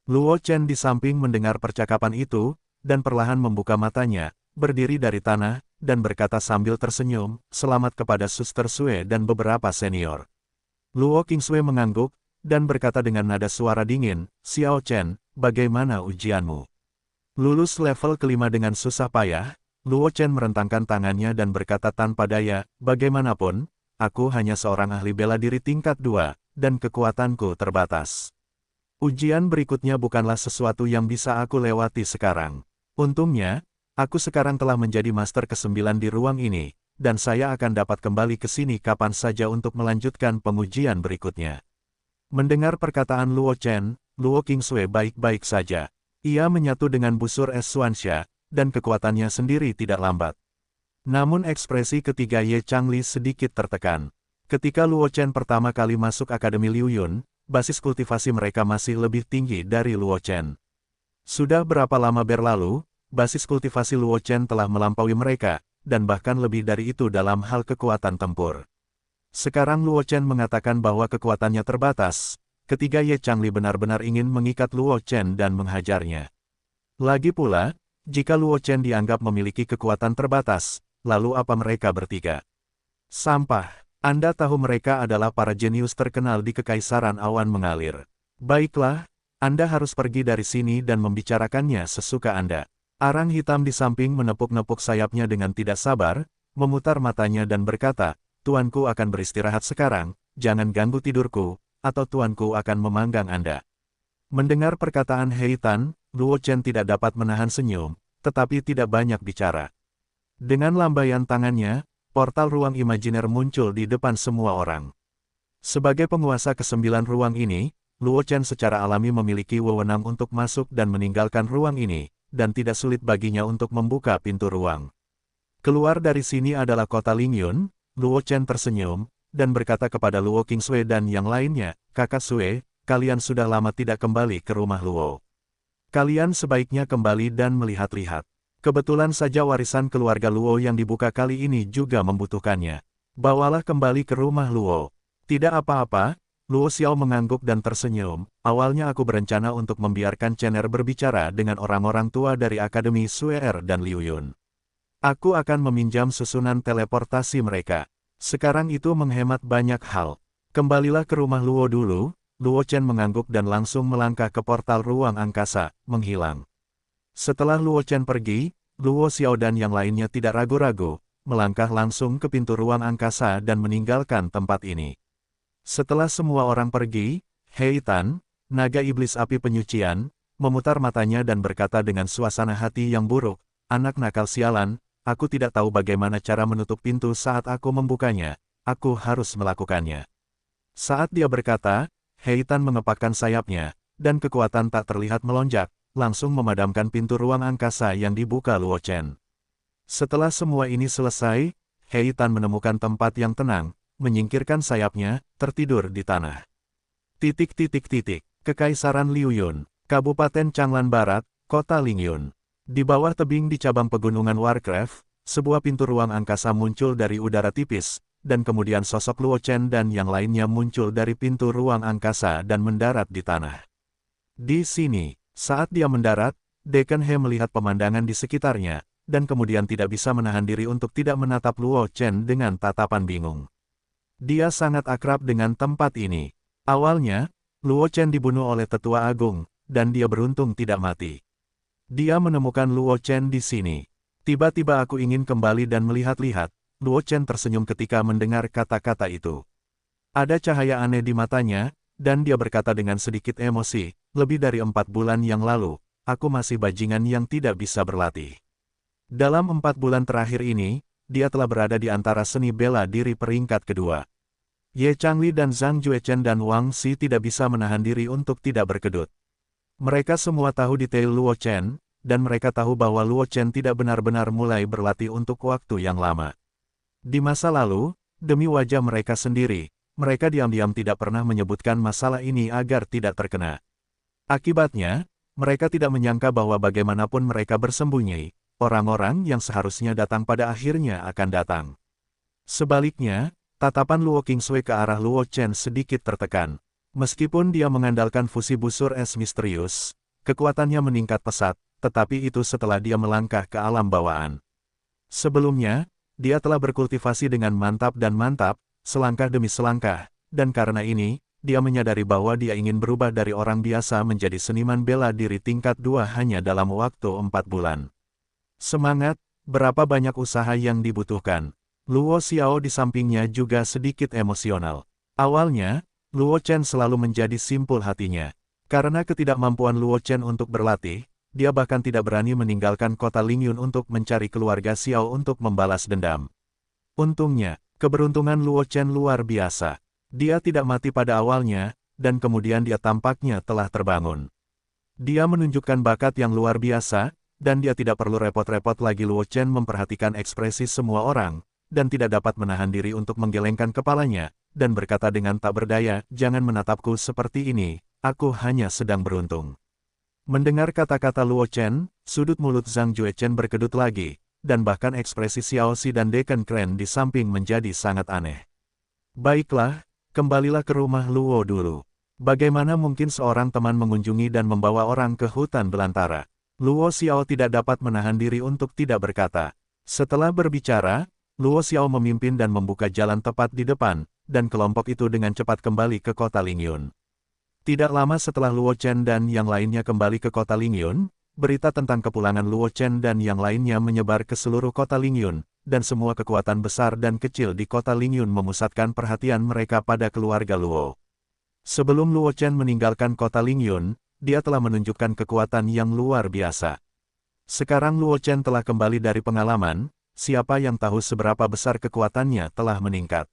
Speaker 1: Luo Chen di samping mendengar percakapan itu, dan perlahan membuka matanya, berdiri dari tanah, dan berkata sambil tersenyum, "Selamat kepada Suster Sue dan beberapa senior." Luo Qingsui mengangguk, dan berkata dengan nada suara dingin, "Xiao Chen, bagaimana ujianmu?" Lulus level kelima dengan susah payah, Luo Chen merentangkan tangannya dan berkata tanpa daya, "Bagaimanapun, aku hanya seorang ahli bela diri tingkat 2, dan kekuatanku terbatas. Ujian berikutnya bukanlah sesuatu yang bisa aku lewati sekarang. Untungnya, aku sekarang telah menjadi master ke-9 di ruang ini, dan saya akan dapat kembali ke sini kapan saja untuk melanjutkan pengujian berikutnya." Mendengar perkataan Luo Chen, Luo Qingsui baik-baik saja. Ia menyatu dengan busur es Xuanxia, dan kekuatannya sendiri tidak lambat. Namun ekspresi ketiga Ye Changli sedikit tertekan. Ketika Luo Chen pertama kali masuk Akademi Liu Yun, basis kultivasi mereka masih lebih tinggi dari Luo Chen. Sudah berapa lama berlalu, basis kultivasi Luo Chen telah melampaui mereka, dan bahkan lebih dari itu dalam hal kekuatan tempur. Sekarang Luo Chen mengatakan bahwa kekuatannya terbatas, ketiga Ye Changli benar-benar ingin mengikat Luo Chen dan menghajarnya. Lagi pula, jika Luo Chen dianggap memiliki kekuatan terbatas, lalu apa mereka bertiga? Sampah. Anda tahu mereka adalah para jenius terkenal di Kekaisaran Awan Mengalir. Baiklah, Anda harus pergi dari sini dan membicarakannya sesuka Anda. Arang hitam di samping menepuk-nepuk sayapnya dengan tidak sabar, memutar matanya dan berkata, "Tuanku akan beristirahat sekarang, jangan ganggu tidurku, atau tuanku akan memanggang Anda." Mendengar perkataan Heitan, Luo Chen tidak dapat menahan senyum, tetapi tidak banyak bicara. Dengan lambaian tangannya, portal ruang imajiner muncul di depan semua orang. Sebagai penguasa ke-9 ruang ini, Luo Chen secara alami memiliki wewenang untuk masuk dan meninggalkan ruang ini, dan tidak sulit baginya untuk membuka pintu ruang. Keluar dari sini adalah kota Lingyun. Luo Chen tersenyum, dan berkata kepada Luo Qingsui dan yang lainnya, "Kakak Sue, kalian sudah lama tidak kembali ke rumah Luo. Kalian sebaiknya kembali dan melihat-lihat. Kebetulan saja warisan keluarga Luo yang dibuka kali ini juga membutuhkannya. Bawalah kembali ke rumah Luo." "Tidak apa-apa," Luo Xiao mengangguk dan tersenyum. "Awalnya aku berencana untuk membiarkan Chener berbicara dengan orang-orang tua dari Akademi Suer dan Liu Yun. Aku akan meminjam susunan teleportasi mereka. Sekarang itu menghemat banyak hal. Kembalilah ke rumah Luo dulu." Luo Chen mengangguk dan langsung melangkah ke portal ruang angkasa, menghilang. Setelah Luo Chen pergi, Luo Xiao dan yang lainnya tidak ragu-ragu, melangkah langsung ke pintu ruang angkasa dan meninggalkan tempat ini. Setelah semua orang pergi, Heitan, naga iblis api penyucian, memutar matanya dan berkata dengan suasana hati yang buruk, "Anak nakal sialan, aku tidak tahu bagaimana cara menutup pintu saat aku membukanya, aku harus melakukannya." Saat dia berkata, Heitan mengepakkan sayapnya, dan kekuatan tak terlihat melonjak, langsung memadamkan pintu ruang angkasa yang dibuka Luo Chen. Setelah semua ini selesai, Heitan menemukan tempat yang tenang, menyingkirkan sayapnya, tertidur di tanah. Kekaisaran Liu Yun, Kabupaten Changlan Barat, Kota Lingyun. Di bawah tebing di cabang pegunungan Warcraft, sebuah pintu ruang angkasa muncul dari udara tipis, dan kemudian sosok Luo Chen dan yang lainnya muncul dari pintu ruang angkasa dan mendarat di tanah. Di sini, saat dia mendarat, Deacon He melihat pemandangan di sekitarnya, dan kemudian tidak bisa menahan diri untuk tidak menatap Luo Chen dengan tatapan bingung. Dia sangat akrab dengan tempat ini. Awalnya, Luo Chen dibunuh oleh Tetua Agung, dan dia beruntung tidak mati. Dia menemukan Luo Chen di sini. Tiba-tiba aku ingin kembali dan melihat-lihat. Luo Chen tersenyum ketika mendengar kata-kata itu. Ada cahaya aneh di matanya, dan dia berkata dengan sedikit emosi, lebih dari 4 bulan yang lalu, aku masih bajingan yang tidak bisa berlatih. Dalam 4 bulan terakhir ini, dia telah berada di antara seni bela diri peringkat kedua. Ye Changli dan Zhang Juechen dan Wang Xi tidak bisa menahan diri untuk tidak berkedut. Mereka semua tahu detail Luo Chen, dan mereka tahu bahwa Luo Chen tidak benar-benar mulai berlatih untuk waktu yang lama. Di masa lalu, demi wajah mereka sendiri, mereka diam-diam tidak pernah menyebutkan masalah ini agar tidak terkena. Akibatnya, mereka tidak menyangka bahwa bagaimanapun mereka bersembunyi, orang-orang yang seharusnya datang pada akhirnya akan datang. Sebaliknya, tatapan Luo Qingsui ke arah Luo Chen sedikit tertekan. Meskipun dia mengandalkan fusi busur es misterius, kekuatannya meningkat pesat, tetapi itu setelah dia melangkah ke alam bawaan. Sebelumnya, dia telah berkultivasi dengan mantap dan mantap, selangkah demi selangkah, dan karena ini, dia menyadari bahwa dia ingin berubah dari orang biasa menjadi seniman bela diri tingkat 2 hanya dalam waktu 4 bulan. Semangat, berapa banyak usaha yang dibutuhkan. Luo Xiao di sampingnya juga sedikit emosional. Awalnya, Luo Chen selalu menjadi simpul hatinya. Karena ketidakmampuan Luo Chen untuk berlatih, dia bahkan tidak berani meninggalkan kota Lingyun untuk mencari keluarga Xiao untuk membalas dendam. Untungnya, keberuntungan Luo Chen luar biasa. Dia tidak mati pada awalnya, dan kemudian dia tampaknya telah terbangun. Dia menunjukkan bakat yang luar biasa, dan dia tidak perlu repot-repot lagi. Luo Chen memperhatikan ekspresi semua orang, dan tidak dapat menahan diri untuk menggelengkan kepalanya, dan berkata dengan tak berdaya, "Jangan menatapku seperti ini, aku hanya sedang beruntung." Mendengar kata-kata Luo Chen, sudut mulut Zhang Juechen berkedut lagi, dan bahkan ekspresi Xiao Xi dan Deacon Crane di samping menjadi sangat aneh. Baiklah, kembalilah ke rumah Luo dulu. Bagaimana mungkin seorang teman mengunjungi dan membawa orang ke hutan belantara? Luo Xiao tidak dapat menahan diri untuk tidak berkata. Setelah berbicara, Luo Xiao memimpin dan membuka jalan tepat di depan, dan kelompok itu dengan cepat kembali ke kota Lingyun. Tidak lama setelah Luo Chen dan yang lainnya kembali ke kota Lingyun, berita tentang kepulangan Luo Chen dan yang lainnya menyebar ke seluruh kota Lingyun, dan semua kekuatan besar dan kecil di kota Lingyun memusatkan perhatian mereka pada keluarga Luo. Sebelum Luo Chen meninggalkan kota Lingyun, dia telah menunjukkan kekuatan yang luar biasa. Sekarang Luo Chen telah kembali dari pengalaman, siapa yang tahu seberapa besar kekuatannya telah meningkat.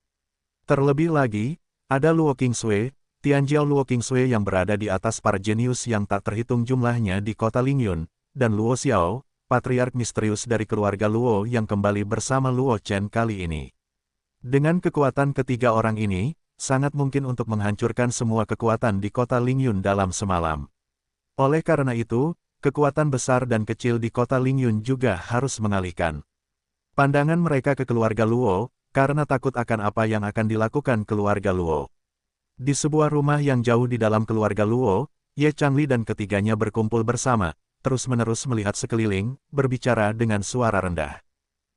Speaker 1: Terlebih lagi, ada Luo Qingsui, Tianjiao Luo Qingsui yang berada di atas para jenius yang tak terhitung jumlahnya di kota Lingyun, dan Luo Xiao, patriark misterius dari keluarga Luo yang kembali bersama Luo Chen kali ini. Dengan kekuatan ketiga orang ini, sangat mungkin untuk menghancurkan semua kekuatan di kota Lingyun dalam semalam. Oleh karena itu, kekuatan besar dan kecil di kota Lingyun juga harus mengalihkan pandangan mereka ke keluarga Luo, karena takut akan apa yang akan dilakukan keluarga Luo. Di sebuah rumah yang jauh di dalam keluarga Luo, Ye Changli dan ketiganya berkumpul bersama, terus-menerus melihat sekeliling, berbicara dengan suara rendah.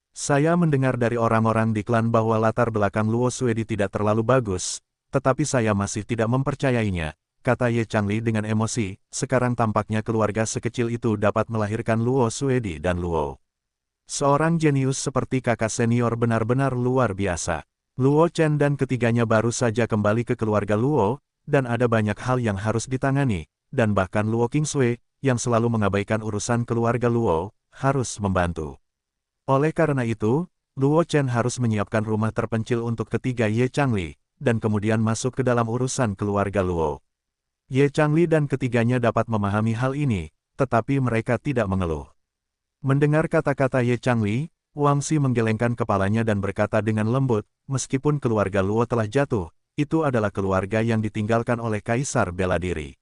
Speaker 1: Saya mendengar dari orang-orang di klan bahwa latar belakang Luo Suedi tidak terlalu bagus, tetapi saya masih tidak mempercayainya, kata Ye Changli dengan emosi. Sekarang tampaknya keluarga sekecil itu dapat melahirkan Luo Suedi dan Luo. Seorang jenius seperti kakak senior benar-benar luar biasa. Luo Chen dan ketiganya baru saja kembali ke keluarga Luo, dan ada banyak hal yang harus ditangani, dan bahkan Luo Qingsui, yang selalu mengabaikan urusan keluarga Luo, harus membantu. Oleh karena itu, Luo Chen harus menyiapkan rumah terpencil untuk ketiga Ye Changli, dan kemudian masuk ke dalam urusan keluarga Luo. Ye Changli dan ketiganya dapat memahami hal ini, tetapi mereka tidak mengeluh. Mendengar kata-kata Ye Changli, Wang Xi menggelengkan kepalanya dan berkata dengan lembut, meskipun keluarga Luo telah jatuh, itu adalah keluarga yang ditinggalkan oleh Kaisar Bela Diri.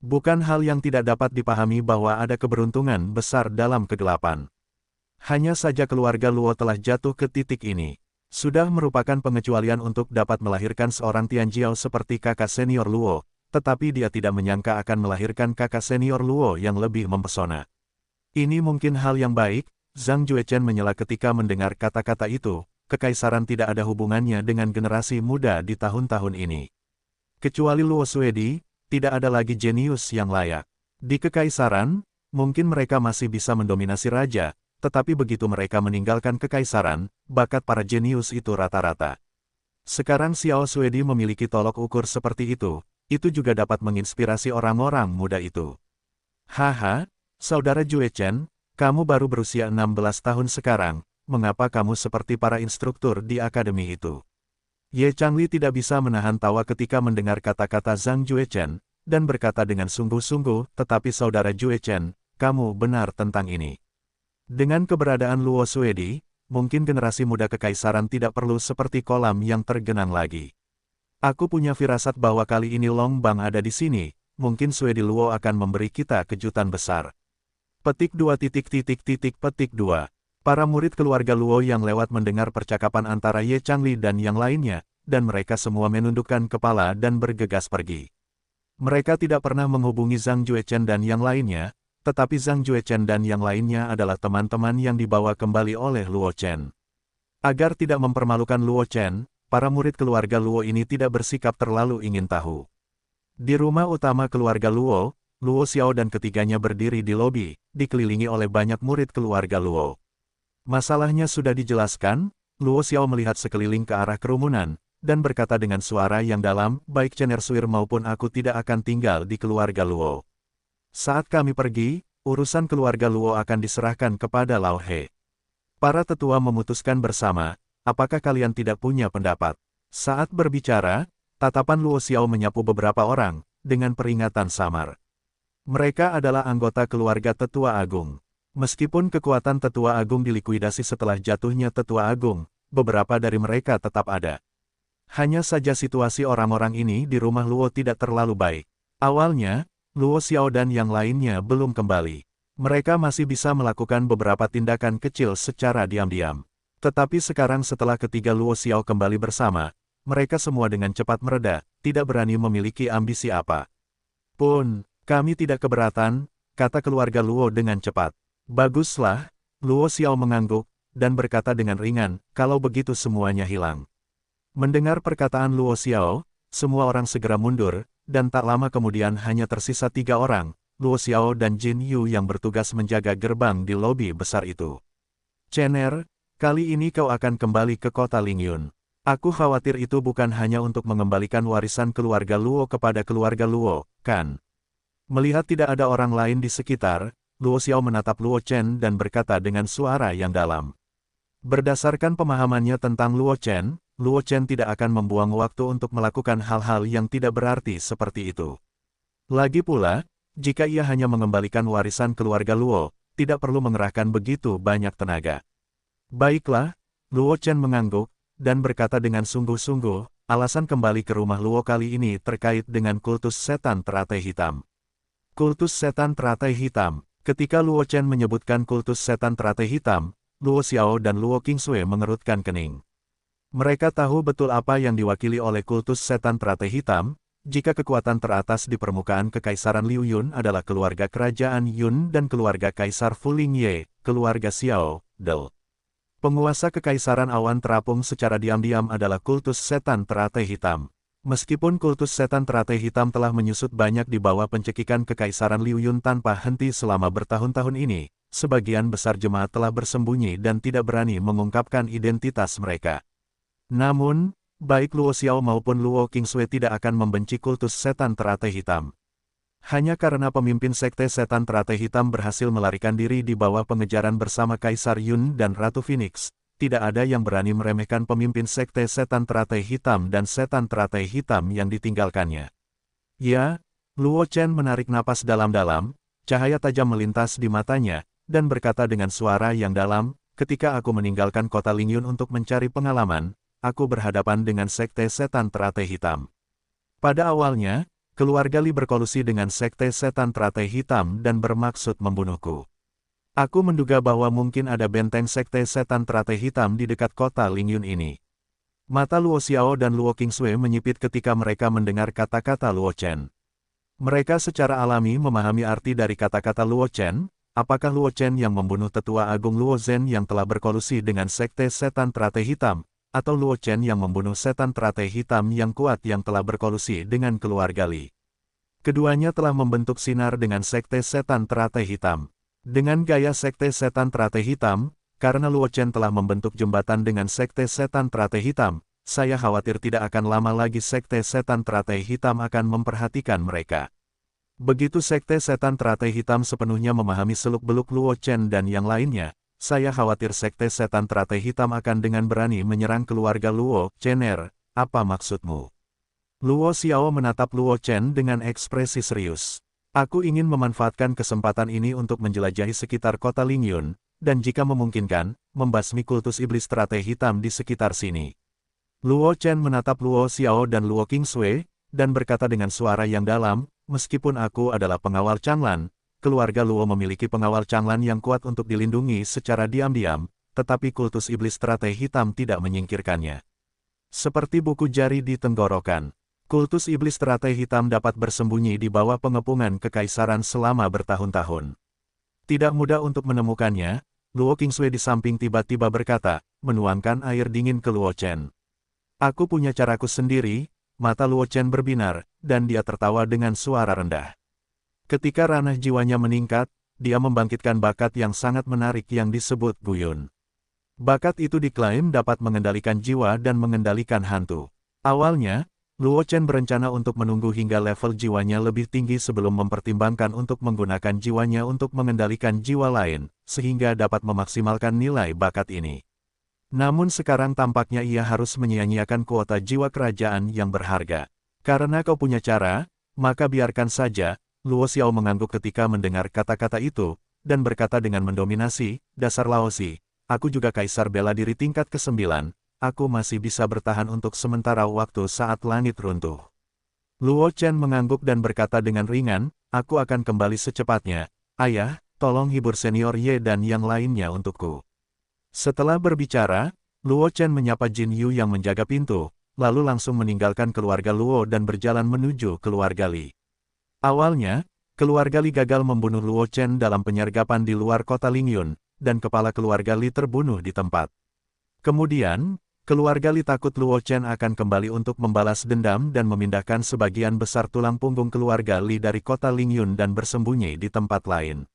Speaker 1: Bukan hal yang tidak dapat dipahami bahwa ada keberuntungan besar dalam kegelapan. Hanya saja keluarga Luo telah jatuh ke titik ini. Sudah merupakan pengecualian untuk dapat melahirkan seorang Tianjiao seperti kakak senior Luo, tetapi dia tidak menyangka akan melahirkan kakak senior Luo yang lebih mempesona. Ini mungkin hal yang baik, Zhang Juechen menyela ketika mendengar kata-kata itu, kekaisaran tidak ada hubungannya dengan generasi muda di tahun-tahun ini. Kecuali Luo Suedi, tidak ada lagi jenius yang layak. Di kekaisaran, mungkin mereka masih bisa mendominasi raja, tetapi begitu mereka meninggalkan kekaisaran, bakat para jenius itu rata-rata. Sekarang Xiao Suedi memiliki tolok ukur seperti itu juga dapat menginspirasi orang-orang muda itu. Haha, saudara Jue Chen, kamu baru berusia 16 tahun sekarang, mengapa kamu seperti para instruktur di akademi itu? Ye Changli tidak bisa menahan tawa ketika mendengar kata-kata Zhang Jue Chen, dan berkata dengan sungguh-sungguh, tetapi saudara Jue Chen, kamu benar tentang ini. Dengan keberadaan Luo Suedi, mungkin generasi muda kekaisaran tidak perlu seperti kolam yang tergenang lagi. Aku punya firasat bahwa kali ini Long Bang ada di sini, mungkin Suedi Luo akan memberi kita kejutan besar. Petik 2. Petik 2. Para murid keluarga Luo yang lewat mendengar percakapan antara Ye Changli dan yang lainnya, dan mereka semua menundukkan kepala dan bergegas pergi. Mereka tidak pernah menghubungi Zhang Juechen dan yang lainnya, tetapi Zhang Juechen dan yang lainnya adalah teman-teman yang dibawa kembali oleh Luo Chen. Agar tidak mempermalukan Luo Chen, para murid keluarga Luo ini tidak bersikap terlalu ingin tahu. Di rumah utama keluarga Luo, Luo Xiao dan ketiganya berdiri di lobi, dikelilingi oleh banyak murid keluarga Luo. Masalahnya sudah dijelaskan, Luo Xiao melihat sekeliling ke arah kerumunan, dan berkata dengan suara yang dalam, baik Chen Ersuir maupun aku tidak akan tinggal di keluarga Luo. Saat kami pergi, urusan keluarga Luo akan diserahkan kepada Lao He. Para tetua memutuskan bersama, apakah kalian tidak punya pendapat? Saat berbicara, tatapan Luo Xiao menyapu beberapa orang, dengan peringatan samar. Mereka adalah anggota keluarga Tetua Agung. Meskipun kekuatan Tetua Agung dilikuidasi setelah jatuhnya Tetua Agung, beberapa dari mereka tetap ada. Hanya saja situasi orang-orang ini di rumah Luo tidak terlalu baik. Awalnya, Luo Xiao dan yang lainnya belum kembali. Mereka masih bisa melakukan beberapa tindakan kecil secara diam-diam. Tetapi sekarang setelah ketiga Luo Xiao kembali bersama, mereka semua dengan cepat mereda, tidak berani memiliki ambisi apa pun. Kami tidak keberatan, kata keluarga Luo dengan cepat. Baguslah, Luo Xiao mengangguk, dan berkata dengan ringan, kalau begitu semuanya hilang. Mendengar perkataan Luo Xiao, semua orang segera mundur, dan tak lama kemudian hanya tersisa 3 orang, Luo Xiao dan Jin Yu yang bertugas menjaga gerbang di lobi besar itu. Chener, kali ini kau akan kembali ke kota Lingyun. Aku khawatir itu bukan hanya untuk mengembalikan warisan keluarga Luo kepada keluarga Luo, kan? Melihat tidak ada orang lain di sekitar, Luo Xiao menatap Luo Chen dan berkata dengan suara yang dalam. Berdasarkan pemahamannya tentang Luo Chen tidak akan membuang waktu untuk melakukan hal-hal yang tidak berarti seperti itu. Lagi pula, jika ia hanya mengembalikan warisan keluarga Luo, tidak perlu mengerahkan begitu banyak tenaga. Baiklah, Luo Chen mengangguk, dan berkata dengan sungguh-sungguh, alasan kembali ke rumah Luo kali ini terkait dengan kultus setan teratai hitam. Kultus setan teratai hitam. Ketika Luo Chen menyebutkan kultus setan teratai hitam, Luo Xiao dan Luo Qingsui mengerutkan kening. Mereka tahu betul apa yang diwakili oleh kultus setan teratai hitam, jika kekuatan teratas di permukaan kekaisaran Liu Yun adalah keluarga kerajaan Yun dan keluarga Kaisar Fuling Ye, keluarga Xiao, Del. Penguasa kekaisaran awan terapung secara diam-diam adalah kultus setan teratai hitam. Meskipun kultus setan teratai hitam telah menyusut banyak di bawah pencekikan kekaisaran Liu Yun tanpa henti selama bertahun-tahun ini, sebagian besar jemaat telah bersembunyi dan tidak berani mengungkapkan identitas mereka. Namun, baik Luo Xiao maupun Luo Qingsui tidak akan membenci kultus setan teratai hitam. Hanya karena pemimpin sekte setan teratai hitam berhasil melarikan diri di bawah pengejaran bersama Kaisar Yun dan Ratu Phoenix, tidak ada yang berani meremehkan pemimpin sekte setan teratai hitam dan setan teratai hitam yang ditinggalkannya. Ya, Luo Chen menarik napas dalam-dalam, cahaya tajam melintas di matanya, dan berkata dengan suara yang dalam, ketika aku meninggalkan kota Lingyun untuk mencari pengalaman, aku berhadapan dengan sekte setan teratai hitam. Pada awalnya, keluarga Li berkolusi dengan sekte setan teratai hitam dan bermaksud membunuhku. Aku menduga bahwa mungkin ada benteng sekte setan teratai hitam di dekat kota Lingyun ini. Mata Luo Xiao dan Luo Qingsui menyipit ketika mereka mendengar kata-kata Luo Chen. Mereka secara alami memahami arti dari kata-kata Luo Chen, apakah Luo Chen yang membunuh tetua agung Luo Zhen yang telah berkolusi dengan sekte setan teratai hitam, atau Luo Chen yang membunuh setan teratai hitam yang kuat yang telah berkolusi dengan keluarga Li. Keduanya telah membentuk sinar dengan Sekte Setan Teratai Hitam. Dengan gaya Sekte Setan Teratai Hitam, karena Luo Chen telah membentuk jembatan dengan Sekte Setan Teratai Hitam, saya khawatir tidak akan lama lagi Sekte Setan Teratai Hitam akan memperhatikan mereka. Begitu Sekte Setan Teratai Hitam sepenuhnya memahami seluk-beluk Luo Chen dan yang lainnya, saya khawatir Sekte Setan Teratai Hitam akan dengan berani menyerang keluarga Luo Chen. Apa maksudmu? Luo Xiao menatap Luo Chen dengan ekspresi serius. Aku ingin memanfaatkan kesempatan ini untuk menjelajahi sekitar kota Lingyun, dan jika memungkinkan, membasmi kultus iblis teratai hitam di sekitar sini. Luo Chen menatap Luo Xiao dan Luo Qingsui, dan berkata dengan suara yang dalam, meskipun aku adalah pengawal Changlan, keluarga Luo memiliki pengawal Changlan yang kuat untuk dilindungi secara diam-diam, tetapi kultus iblis teratai hitam tidak menyingkirkannya. Seperti buku jari di tenggorokan. Kultus iblis teratai hitam dapat bersembunyi di bawah pengepungan kekaisaran selama bertahun-tahun. Tidak mudah untuk menemukannya, Luo Qingsui di samping tiba-tiba berkata, menuangkan air dingin ke Luo Chen. Aku punya caraku sendiri, mata Luo Chen berbinar, dan dia tertawa dengan suara rendah. Ketika ranah jiwanya meningkat, dia membangkitkan bakat yang sangat menarik yang disebut Guyun. Bakat itu diklaim dapat mengendalikan jiwa dan mengendalikan hantu. Awalnya, Luo Chen berencana untuk menunggu hingga level jiwanya lebih tinggi sebelum mempertimbangkan untuk menggunakan jiwanya untuk mengendalikan jiwa lain, sehingga dapat memaksimalkan nilai bakat ini. Namun sekarang tampaknya ia harus menyia-nyiakan kuota jiwa kerajaan yang berharga. Karena kau punya cara, maka biarkan saja, Luo Xiao mengangguk ketika mendengar kata-kata itu, dan berkata dengan mendominasi, dasar Laozi, aku juga kaisar bela diri tingkat ke-9. Aku masih bisa bertahan untuk sementara waktu saat langit runtuh. Luo Chen mengangguk dan berkata dengan ringan, aku akan kembali secepatnya. Ayah, tolong hibur senior Ye dan yang lainnya untukku. Setelah berbicara, Luo Chen menyapa Jin Yu yang menjaga pintu, lalu langsung meninggalkan keluarga Luo dan berjalan menuju keluarga Li. Awalnya, keluarga Li gagal membunuh Luo Chen dalam penyergapan di luar kota Lingyun, dan kepala keluarga Li terbunuh di tempat. Kemudian, keluarga Li takut Luo Chen akan kembali untuk membalas dendam dan memindahkan sebagian besar tulang punggung keluarga Li dari kota Lingyun dan bersembunyi di tempat lain.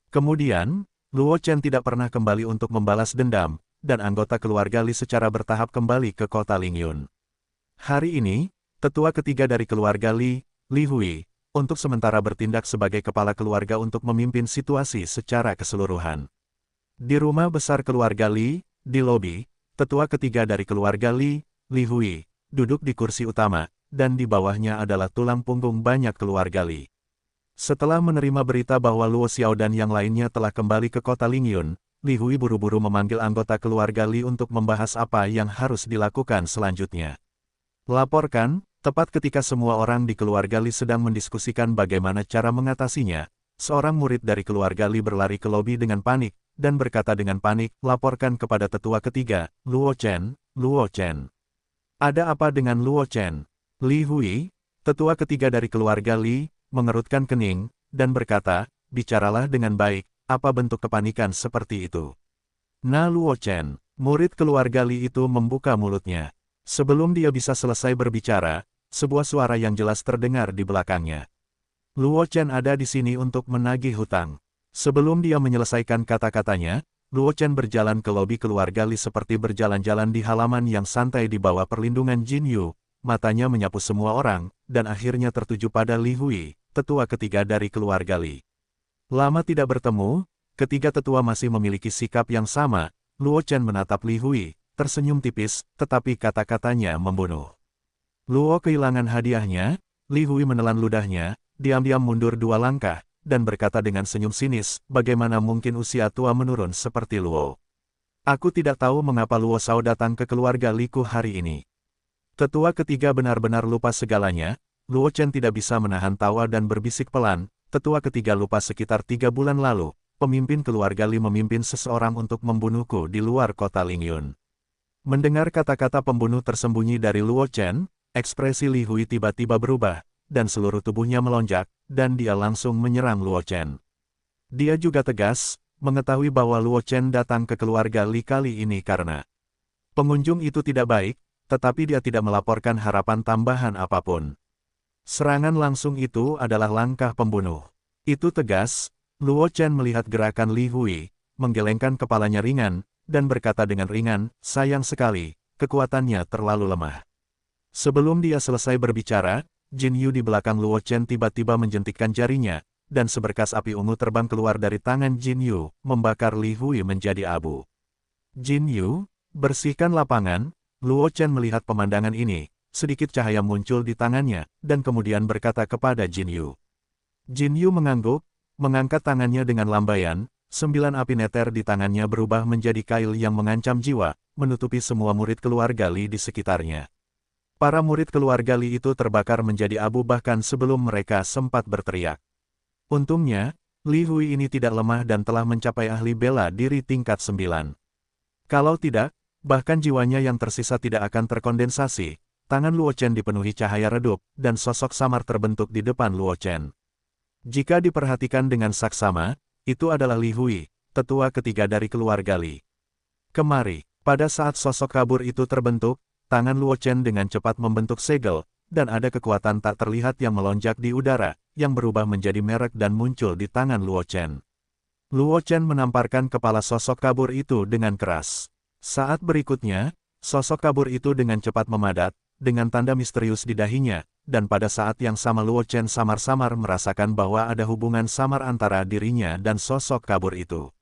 Speaker 1: Kemudian, Luo Chen tidak pernah kembali untuk membalas dendam, dan anggota keluarga Li secara bertahap kembali ke kota Lingyun. Hari ini, tetua ketiga dari keluarga Li, Li Hui, untuk sementara bertindak sebagai kepala keluarga untuk memimpin situasi secara keseluruhan. Di rumah besar keluarga Li, di lobi, tetua ketiga dari keluarga Li, Li Hui, duduk di kursi utama, dan di bawahnya adalah tulang punggung banyak keluarga Li. Setelah menerima berita bahwa Luo Xiao dan yang lainnya telah kembali ke kota Lingyun, Li Hui buru-buru memanggil anggota keluarga Li untuk membahas apa yang harus dilakukan selanjutnya. Laporkan, tepat ketika semua orang di keluarga Li sedang mendiskusikan bagaimana cara mengatasinya, seorang murid dari keluarga Li berlari ke lobi dengan panik, dan berkata dengan panik, laporkan kepada tetua ketiga, Luo Chen, Luo Chen. Ada apa dengan Luo Chen? Li Hui, tetua ketiga dari keluarga Li, mengerutkan kening, dan berkata, bicaralah dengan baik, apa bentuk kepanikan seperti itu? Nah Luo Chen, murid keluarga Li itu membuka mulutnya. Sebelum dia bisa selesai berbicara, sebuah suara yang jelas terdengar di belakangnya. Luo Chen ada di sini untuk menagih hutang. Sebelum dia menyelesaikan kata-katanya, Luo Chen berjalan ke lobi keluarga Li seperti berjalan-jalan di halaman yang santai di bawah perlindungan Jin Yu, matanya menyapu semua orang, dan akhirnya tertuju pada Li Hui, tetua ketiga dari keluarga Li. Lama tidak bertemu, ketiga tetua masih memiliki sikap yang sama. Luo Chen menatap Li Hui, tersenyum tipis, tetapi kata-katanya membunuh. Luo kehilangan hadiahnya, Li Hui menelan ludahnya, diam-diam mundur 2 langkah, dan berkata dengan senyum sinis, bagaimana mungkin usia tua menurun seperti Luo. Aku tidak tahu mengapa Luo Xiao datang ke keluarga Liku hari ini. Tetua ketiga benar-benar lupa segalanya, Luo Chen tidak bisa menahan tawa dan berbisik pelan, tetua ketiga lupa sekitar 3 bulan lalu, pemimpin keluarga Li memimpin seseorang untuk membunuhku di luar kota Lingyun. Mendengar kata-kata pembunuh tersembunyi dari Luo Chen, ekspresi Li Hui tiba-tiba berubah, dan seluruh tubuhnya melonjak, dan dia langsung menyerang Luo Chen. Dia juga tegas, mengetahui bahwa Luo Chen datang ke keluarga Li kali ini karena pengunjung itu tidak baik, tetapi dia tidak melaporkan harapan tambahan apapun. Serangan langsung itu adalah langkah pembunuh. Itu tegas, Luo Chen melihat gerakan Li Hui, menggelengkan kepalanya ringan, dan berkata dengan ringan, sayang sekali, kekuatannya terlalu lemah. Sebelum dia selesai berbicara, Jin Yu di belakang Luo Chen tiba-tiba menjentikkan jarinya, dan seberkas api ungu terbang keluar dari tangan Jin Yu, membakar Li Hui menjadi abu. Jin Yu, bersihkan lapangan. Luo Chen melihat pemandangan ini, sedikit cahaya muncul di tangannya, dan kemudian berkata kepada Jin Yu. Jin Yu mengangguk, mengangkat tangannya dengan lambaian, 9 api neter di tangannya berubah menjadi kail yang mengancam jiwa, menutupi semua murid keluarga Li di sekitarnya. Para murid keluarga Li itu terbakar menjadi abu bahkan sebelum mereka sempat berteriak. Untungnya, Li Hui ini tidak lemah dan telah mencapai ahli bela diri tingkat 9. Kalau tidak, bahkan jiwanya yang tersisa tidak akan terkondensasi. Tangan Luo Chen dipenuhi cahaya redup, dan sosok samar terbentuk di depan Luo Chen. Jika diperhatikan dengan saksama, itu adalah Li Hui, tetua ketiga dari keluarga Li. Kemari, pada saat sosok kabur itu terbentuk, tangan Luo Chen dengan cepat membentuk segel, dan ada kekuatan tak terlihat yang melonjak di udara, yang berubah menjadi merek dan muncul di tangan Luo Chen. Luo Chen menamparkan kepala sosok kabur itu dengan keras. Saat berikutnya, sosok kabur itu dengan cepat memadat, dengan tanda misterius di dahinya, dan pada saat yang sama Luo Chen samar-samar merasakan bahwa ada hubungan samar antara dirinya dan sosok kabur itu.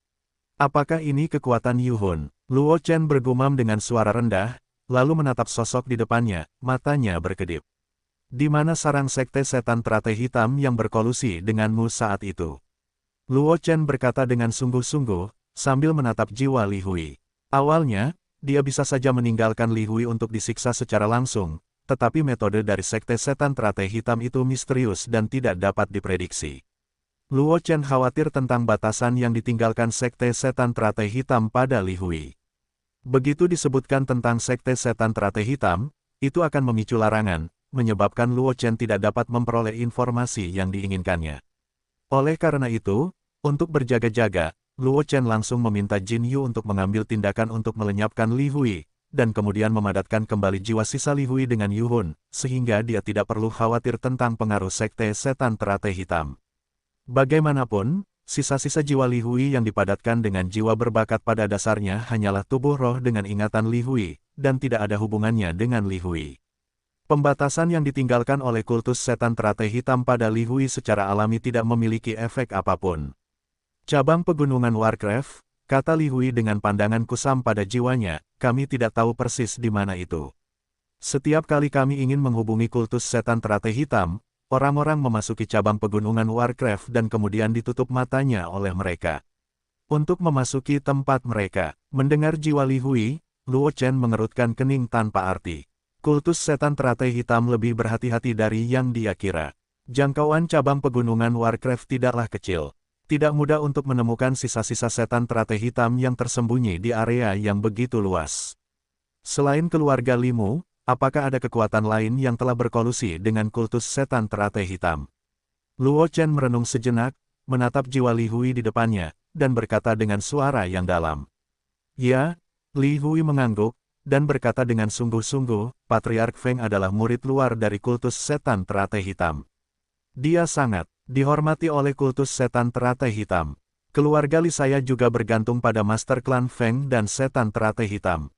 Speaker 1: Apakah ini kekuatan Yu Hun? Luo Chen bergumam dengan suara rendah, lalu menatap sosok di depannya, matanya berkedip. Di mana sarang sekte setan teratai hitam yang berkolusi denganmu saat itu? Luo Chen berkata dengan sungguh-sungguh, sambil menatap jiwa Li Hui. Awalnya, dia bisa saja meninggalkan Li Hui untuk disiksa secara langsung, tetapi metode dari sekte setan teratai hitam itu misterius dan tidak dapat diprediksi. Luo Chen khawatir tentang batasan yang ditinggalkan sekte setan teratai hitam pada Li Hui. Begitu disebutkan tentang sekte setan teratai hitam, itu akan memicu larangan, menyebabkan Luo Chen tidak dapat memperoleh informasi yang diinginkannya. Oleh karena itu, untuk berjaga-jaga, Luo Chen langsung meminta Jin Yu untuk mengambil tindakan untuk melenyapkan Li Hui, dan kemudian memadatkan kembali jiwa sisa Li Hui dengan Yu Hun, sehingga dia tidak perlu khawatir tentang pengaruh sekte setan teratai hitam. Bagaimanapun, sisa-sisa jiwa Li Hui yang dipadatkan dengan jiwa berbakat pada dasarnya hanyalah tubuh roh dengan ingatan Li Hui, dan tidak ada hubungannya dengan Li Hui. Pembatasan yang ditinggalkan oleh kultus setan teratai hitam pada Li Hui secara alami tidak memiliki efek apapun. Cabang pegunungan Warcraft, kata Li Hui dengan pandangan kusam pada jiwanya, kami tidak tahu persis di mana itu. Setiap kali kami ingin menghubungi kultus setan teratai hitam, orang-orang memasuki cabang pegunungan Warcraft dan kemudian ditutup matanya oleh mereka. Untuk memasuki tempat mereka, mendengar jiwa Li Hui, Luo Chen mengerutkan kening tanpa arti. Kultus setan teratai hitam lebih berhati-hati dari yang dia kira. Jangkauan cabang pegunungan Warcraft tidaklah kecil. Tidak mudah untuk menemukan sisa-sisa setan teratai hitam yang tersembunyi di area yang begitu luas. Selain keluarga Limu, apakah ada kekuatan lain yang telah berkolusi dengan kultus setan teratai hitam? Luo Chen merenung sejenak, menatap jiwa Li Hui di depannya, dan berkata dengan suara yang dalam. Ya, Li Hui mengangguk, dan berkata dengan sungguh-sungguh, Patriark Feng adalah murid luar dari kultus setan teratai hitam. Dia sangat dihormati oleh kultus setan teratai hitam. Keluarga Li saya juga bergantung pada Master Klan Feng dan setan teratai hitam.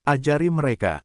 Speaker 1: Ajari mereka,